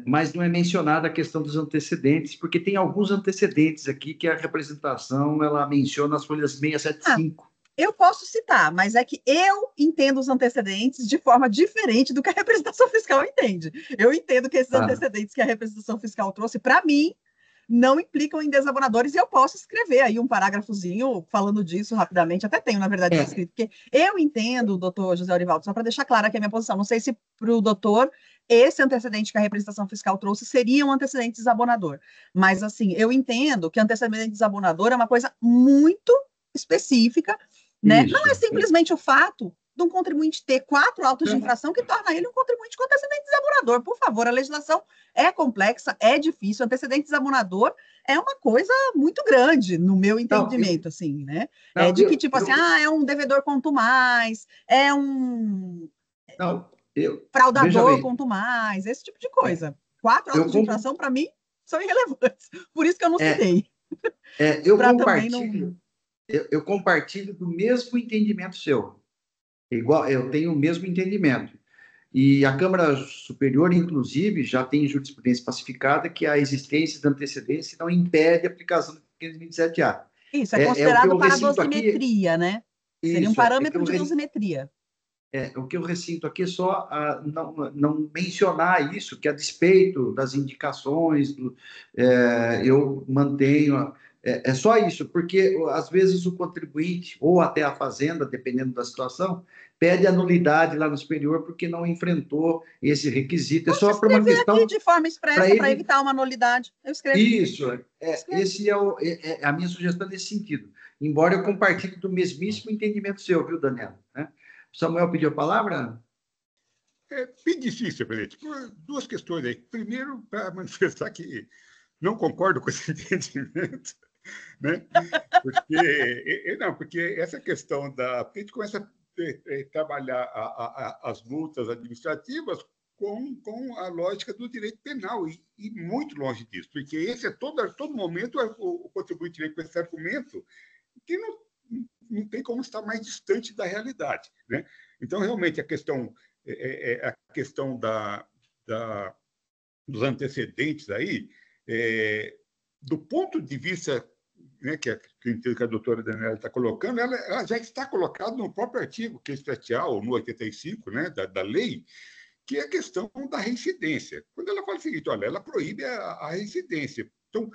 Speaker 1: mas não é mencionada a questão dos antecedentes, porque tem alguns antecedentes aqui que a representação ela menciona as folhas 675.
Speaker 4: Eu posso citar, mas é que eu entendo os antecedentes de forma diferente do que a representação fiscal entende. Eu entendo que esses antecedentes que a representação fiscal trouxe, para mim, não implicam em desabonadores, e eu posso escrever aí um parágrafozinho falando disso rapidamente, até tenho, na verdade, escrito, porque eu entendo, doutor José Orivaldo, só para deixar clara aqui a minha posição, não sei se para o doutor esse antecedente que a representação fiscal trouxe seria um antecedente desabonador, mas, assim, eu entendo que antecedente desabonador é uma coisa muito específica, né? Não é simplesmente o fato de um contribuinte ter 4 autos de infração que torna ele um contribuinte com antecedente desabonador. Por favor, a legislação é complexa, é difícil. Antecedente desabonador é uma coisa muito grande, no meu entendimento, assim, né? De que, tipo assim, é um devedor quanto mais, é um fraudador quanto mais, esse tipo de coisa. 4 autos de infração, para mim, são irrelevantes. Por isso que eu não citei.
Speaker 1: Eu compartilho do mesmo entendimento seu. Igual, eu tenho o mesmo entendimento. E a Câmara Superior, inclusive, já tem jurisprudência pacificada que a existência de antecedência não impede a aplicação do 527-A.
Speaker 4: Isso, é considerado para dosimetria, né? Seria um parâmetro de dosimetria.
Speaker 1: O que eu ressinto aqui é só não mencionar isso, que a despeito das indicações, eu mantenho... É só isso, porque às vezes o contribuinte, ou até a fazenda, dependendo da situação, pede a nulidade lá no superior porque não enfrentou esse requisito. É só para uma questão...
Speaker 4: aqui de forma expressa para evitar uma nulidade. Eu escrevi.
Speaker 1: Isso, esse é a minha sugestão nesse sentido. Embora eu compartilhe do mesmíssimo entendimento seu, viu, Daniel? Samuel pediu a palavra?
Speaker 3: Bem difícil, presidente. Duas questões aí. Primeiro, para manifestar que não concordo com esse entendimento, né? Porque essa questão da... Porque a gente começa a trabalhar as multas administrativas com a lógica do direito penal, e muito longe disso, porque esse todo momento o contribuinte vem com esse argumento que não tem como estar mais distante da realidade, né? Então, realmente, a questão dos antecedentes aí, do ponto de vista, né, que a doutora Daniela está colocando, ela já está colocada no próprio artigo 527-A, ou no 85, né, da lei, que é a questão da reincidência. Quando ela fala o seguinte, olha, ela proíbe a reincidência. Então,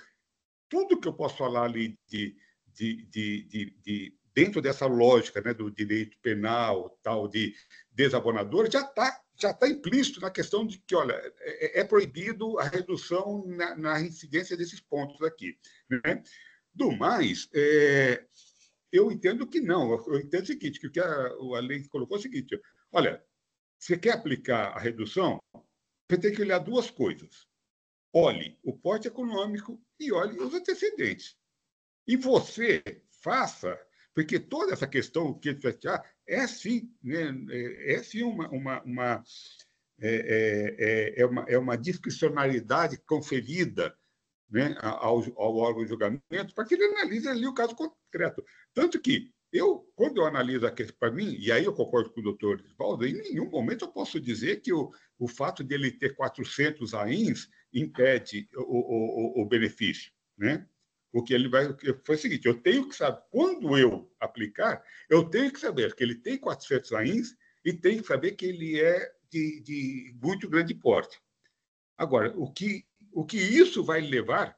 Speaker 3: tudo que eu posso falar ali dentro dessa lógica, né, do direito penal, tal, de desabonador, já está implícito na questão de que, olha, é proibido a redução na reincidência desses pontos aqui, né? Do mais, eu entendo que não. Eu entendo o seguinte, que a lei colocou é o seguinte, olha, você quer aplicar a redução, você tem que olhar duas coisas. Olhe o porte econômico e olhe os antecedentes. E você faça, porque toda essa questão que é sim, né, sim uma discricionariedade conferida, né, ao órgão de julgamento para que ele analise ali o caso concreto. Tanto que quando eu analiso a questão para mim, e aí eu concordo com o doutor Osvaldo, em nenhum momento eu posso dizer que o fato de ele ter 400 AINs impede o benefício, né? O que ele foi o seguinte, eu tenho que saber, quando eu aplicar, eu tenho que saber que ele tem 400 AINs e tenho que saber que ele é de muito grande porte. Agora, o que isso vai levar,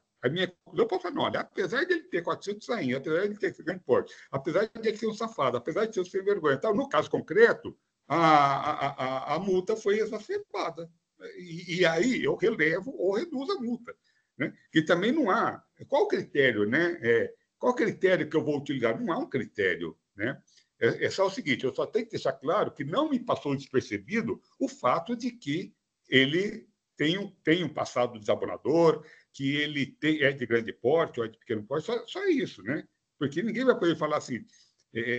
Speaker 3: eu posso falar, não, olha, apesar de ele ter 400 AINs, apesar de ele ter grande porte, apesar de ele ser um safado, apesar de ser um sem vergonha, então, no caso concreto, a multa foi exacerbada. E aí eu relevo ou reduzo a multa. Né? Que também não há. Qual o critério, né? Qual critério que eu vou utilizar? Não há um critério, né? É só o seguinte, eu só tenho que deixar claro que não me passou despercebido o fato de que ele tem um passado desabonador, que ele é de grande porte ou é de pequeno porte, só isso, né? Porque ninguém vai poder falar assim,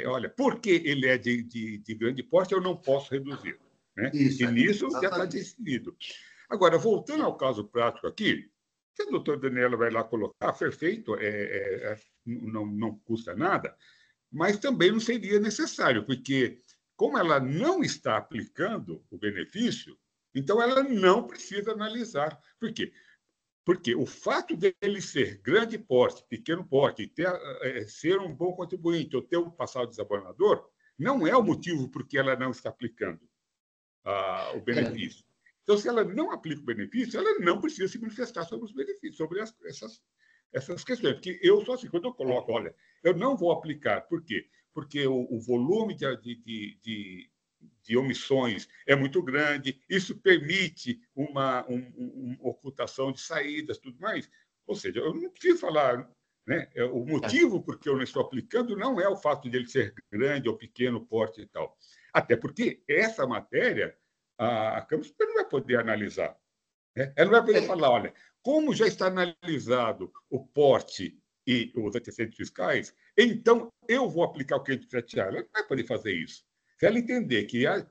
Speaker 3: olha, porque ele é de grande porte, eu não posso reduzir. Né? Isso, e nisso já está decidido. Agora, voltando ao caso prático aqui, se a doutora Daniela vai lá colocar, perfeito, não custa nada, mas também não seria necessário, porque como ela não está aplicando o benefício, Então, ela não precisa analisar. Por quê? Porque o fato dele ser grande porte, pequeno porte, ser um bom contribuinte ou ter um passado desabonador, não é o motivo por que ela não está aplicando o benefício. Então, se ela não aplica o benefício, ela não precisa se manifestar sobre os benefícios, sobre essas questões. Porque eu sou assim, quando eu coloco, olha, eu não vou aplicar. Por quê? Porque o volume de omissões é muito grande, isso permite uma ocultação de saídas, tudo mais. Ou seja, eu não preciso falar, né? O motivo por que eu não estou aplicando não é o fato de ele ser grande ou pequeno porte e tal. Até porque essa matéria a Câmara Superior não vai poder analisar. Né? Ela não vai poder falar, olha, como já está analisado o porte e os antecedentes fiscais, então eu vou aplicar o 507A. Ela não vai poder fazer isso. Se ela entender que a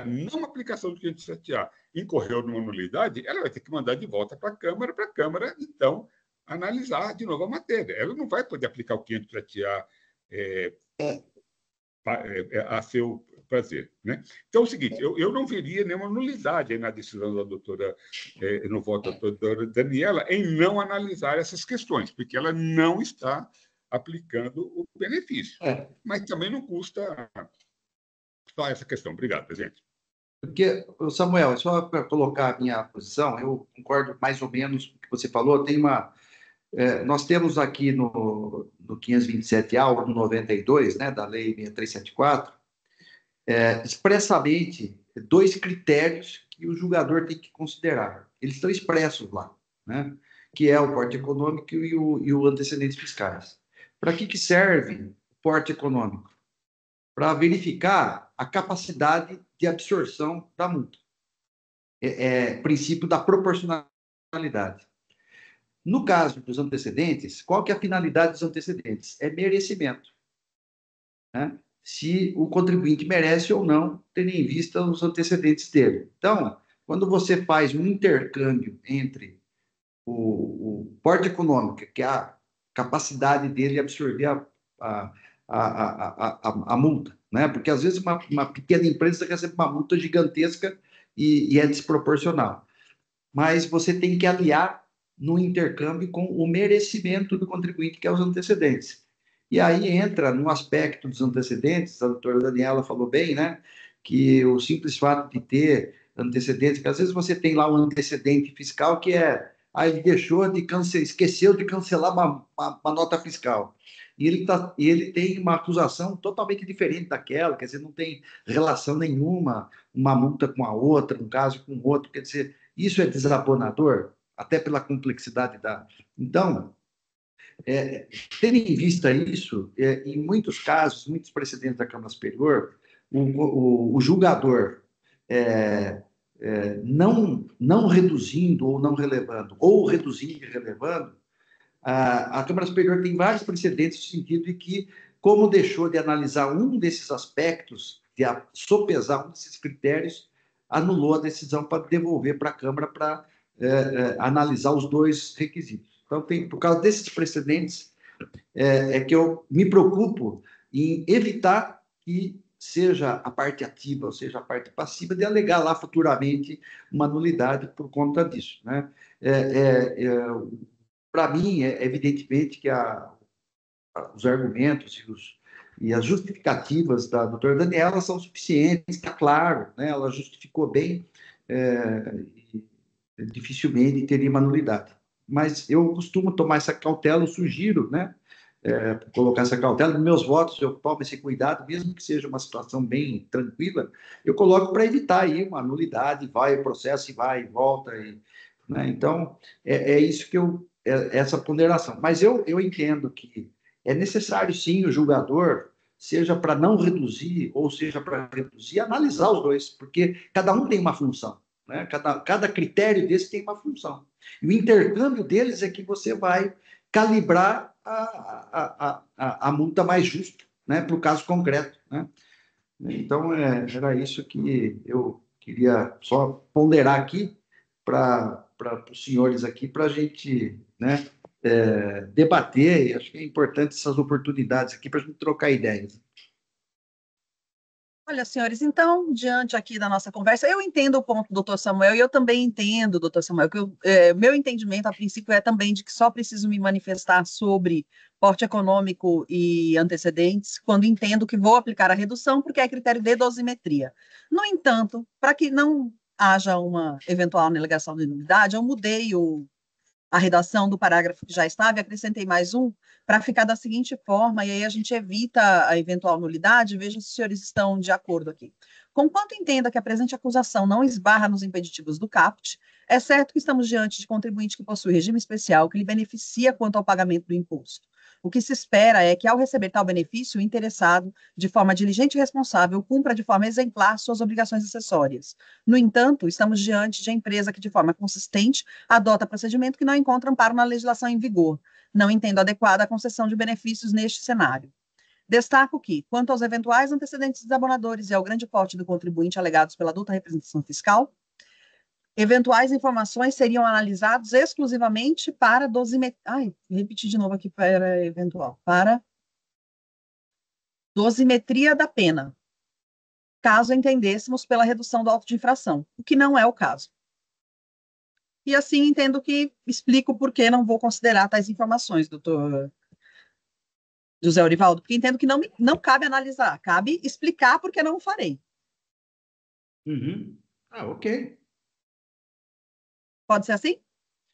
Speaker 3: não aplicação do 507A incorreu numa nulidade, ela vai ter que mandar de volta para a Câmara, então, analisar de novo a matéria. Ela não vai poder aplicar o 507A a seu prazer. Né? Então, é o seguinte, eu não veria nenhuma nulidade na decisão da doutora, no voto da doutora Daniela, em não analisar essas questões, porque ela não está aplicando o benefício. Mas também não custa só essa questão. Obrigado, presidente.
Speaker 1: Porque, Samuel, só para colocar a minha posição, eu concordo mais ou menos com o que você falou. Nós temos aqui no 527A, ou no 92, né, da Lei 6374, expressamente 2 critérios que o julgador tem que considerar. Eles estão expressos lá, né, que é o porte econômico e o antecedentes fiscais. Para que serve o porte econômico? Para verificar a capacidade de absorção da multa. Princípio da proporcionalidade. No caso dos antecedentes, qual que é a finalidade dos antecedentes? É merecimento. Né? Se o contribuinte merece ou não, tendo em vista os antecedentes dele. Então, quando você faz um intercâmbio entre o porte econômico, que é a capacidade dele absorver a multa, né? Porque às vezes uma pequena empresa recebe uma multa gigantesca e é desproporcional. Mas você tem que aliar no intercâmbio com o merecimento do contribuinte, que é os antecedentes. E aí entra no aspecto dos antecedentes, a doutora Daniela falou bem, né? Que o simples fato de ter antecedentes, que às vezes você tem lá um antecedente fiscal que ele esqueceu de cancelar uma nota fiscal. E ele tem uma acusação totalmente diferente daquela, quer dizer, não tem relação nenhuma, uma multa com a outra, um caso com o outro, quer dizer, isso é desabonador, até pela complexidade da... Então, tendo em vista isso, em muitos casos, muitos precedentes da Câmara Superior, o julgador não reduzindo ou não relevando, ou reduzindo e relevando, a Câmara Superior tem vários precedentes no sentido de que, como deixou de analisar um desses aspectos, de sopesar um desses critérios, anulou a decisão para devolver para a Câmara para analisar os 2 requisitos. Então, por causa desses precedentes, que eu me preocupo em evitar que seja a parte ativa, ou seja, a parte passiva, de alegar lá futuramente uma nulidade por conta disso. Né? Para mim, evidentemente que os argumentos e as justificativas da doutora Daniela são suficientes, está claro, né? Ela justificou bem, dificilmente teria uma nulidade. Mas eu costumo tomar essa cautela, eu sugiro, né? Colocar essa cautela. Nos meus votos, eu tomo esse cuidado, mesmo que seja uma situação bem tranquila, eu coloco para evitar aí uma nulidade, vai o processo e vai e volta. Né? Então, isso que essa ponderação. Mas eu entendo que é necessário, sim, o julgador, seja para não reduzir, ou seja para reduzir, analisar os 2, porque cada um tem uma função. Né? Cada critério desse tem uma função. E o intercâmbio deles é que você vai calibrar a multa mais justa, né? Para o caso concreto. Né? Então, era isso que eu queria só ponderar aqui para os senhores aqui, para a gente, né, debater, e acho que é importante essas oportunidades aqui para a gente trocar ideias.
Speaker 4: Olha, senhores, então, diante aqui da nossa conversa, eu entendo o ponto do doutor Samuel, e eu também entendo, doutor Samuel, que meu entendimento, a princípio, é também de que só preciso me manifestar sobre porte econômico e antecedentes quando entendo que vou aplicar a redução, porque é critério de dosimetria. No entanto, para que não haja uma eventual alegação de nulidade, eu mudei a redação do parágrafo que já estava e acrescentei mais um para ficar da seguinte forma, e aí a gente evita a eventual nulidade, veja se os senhores estão de acordo aqui. Conquanto entenda que a presente acusação não esbarra nos impeditivos do caput, é certo que estamos diante de contribuinte que possui regime especial que lhe beneficia quanto ao pagamento do imposto. O que se espera é que, ao receber tal benefício, o interessado, de forma diligente e responsável, cumpra de forma exemplar suas obrigações acessórias. No entanto, estamos diante de empresa que, de forma consistente, adota procedimento que não encontra amparo na legislação em vigor. Não entendo adequada a concessão de benefícios neste cenário. Destaco que, quanto aos eventuais antecedentes desabonadores e ao grande porte do contribuinte alegados pela adulta representação fiscal, eventuais informações seriam analisados exclusivamente para dosimetria. Ai, repetir de novo aqui para eventual. Para dosimetria da pena, caso entendêssemos pela redução do auto de infração, o que não é o caso. E assim entendo que explico por que não vou considerar tais informações, doutor José Orivaldo, porque entendo que não cabe analisar, cabe explicar porque não o farei.
Speaker 1: Uhum. Ah, ok.
Speaker 4: Pode ser assim?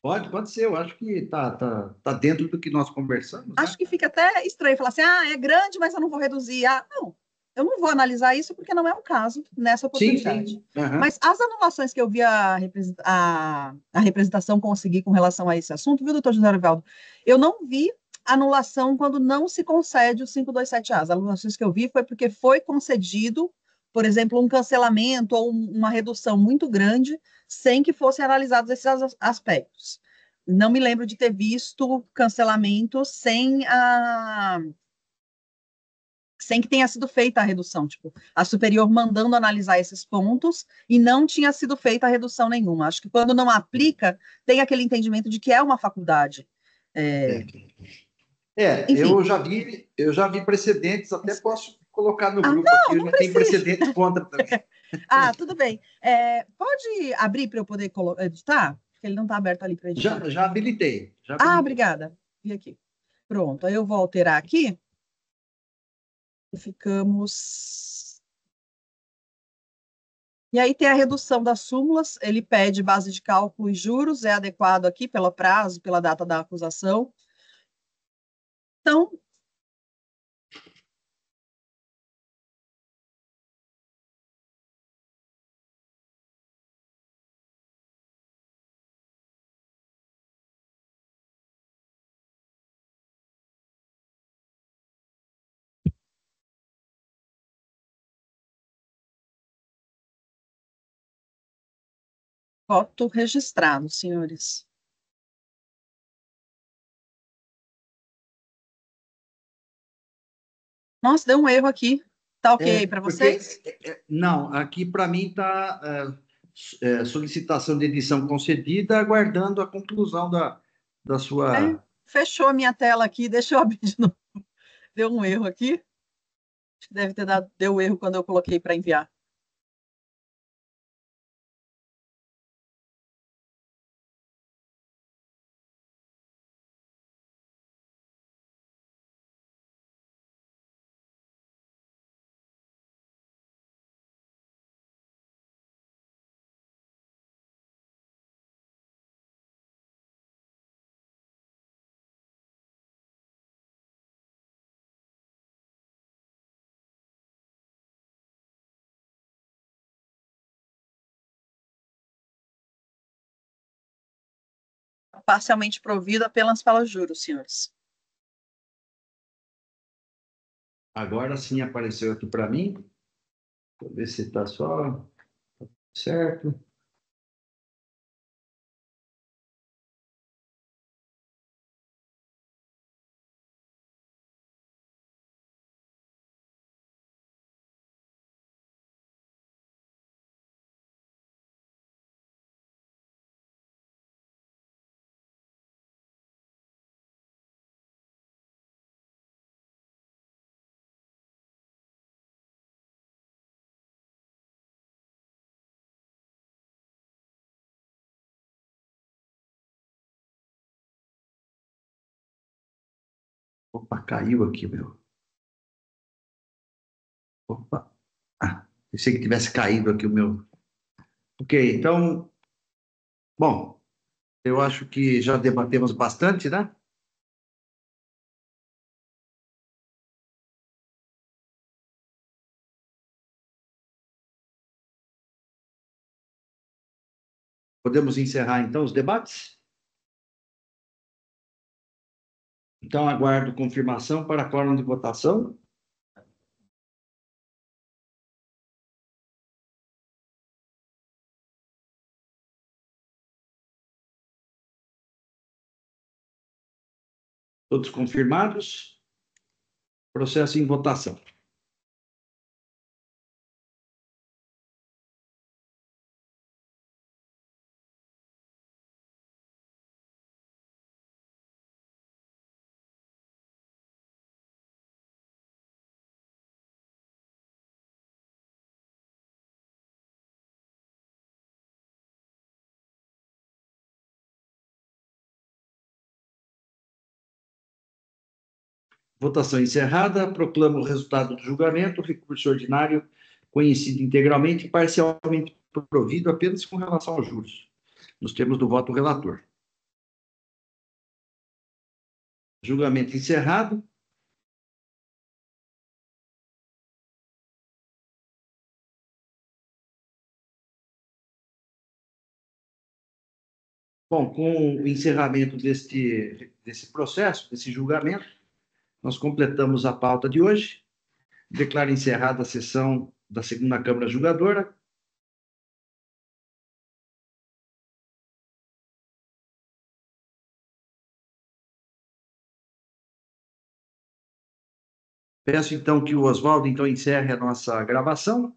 Speaker 1: Pode ser. Eu acho que tá dentro do que nós conversamos, né?
Speaker 4: Acho que fica até estranho falar assim, é grande, mas eu não vou reduzir. Não, eu não vou analisar isso porque não é o caso nessa
Speaker 1: Sim,
Speaker 4: oportunidade.
Speaker 1: sim. Uhum.
Speaker 4: Mas as anulações que eu vi a representação conseguir com relação a esse assunto, viu, doutor José Orivaldo? Eu não vi anulação quando não se concede o 527A. As anulações que eu vi foi porque foi concedido, por exemplo, um cancelamento ou uma redução muito grande, sem que fossem analisados esses aspectos. Não me lembro de ter visto cancelamento sem que tenha sido feita a redução, tipo, a superior mandando analisar esses pontos e não tinha sido feita a redução nenhuma. Acho que quando não aplica, tem aquele entendimento de que é uma faculdade. Enfim.
Speaker 1: Eu já vi precedentes, até posso colocar no grupo
Speaker 4: não,
Speaker 1: aqui,
Speaker 4: não
Speaker 1: já tem
Speaker 4: precisa.
Speaker 1: precedentes contra também.
Speaker 4: Tudo bem. Pode abrir para eu poder editar? Porque ele não está aberto ali para editar.
Speaker 1: Já habilitei. Já habilitei.
Speaker 4: Obrigada. Vi aqui. Pronto, aí eu vou alterar aqui. E ficamos. E aí tem a redução das súmulas, ele pede base de cálculo e juros, é adequado aqui pelo prazo, pela data da acusação. Então, voto registrado, senhores. Nossa, deu um erro aqui. Tá ok para vocês?
Speaker 1: Não, aqui para mim está solicitação de edição concedida, aguardando a conclusão da sua.
Speaker 4: Fechou a minha tela aqui, deixa eu abrir de novo. Deu um erro aqui. Acho que deve ter deu erro quando eu coloquei para enviar. Parcialmente provido apenas para os juros, senhores.
Speaker 1: Agora sim apareceu aqui para mim. Vou ver se está só certo. Opa, caiu aqui, meu. Opa. Ah, pensei que tivesse caído aqui o meu. Ok, então, bom, eu acho que já debatemos bastante, né? Podemos encerrar, então, os debates? Então, aguardo confirmação para quórum de votação. Todos confirmados? Processo em votação. Votação encerrada. Proclamo o resultado do julgamento. Recurso ordinário conhecido integralmente e parcialmente provido apenas com relação aos juros, nos termos do voto do relator. Julgamento encerrado. Bom, com o encerramento desse processo, desse julgamento, nós completamos a pauta de hoje. Declaro encerrada a sessão da segunda Câmara Julgadora. Peço, então, que o Oswaldo, então, encerre a nossa gravação.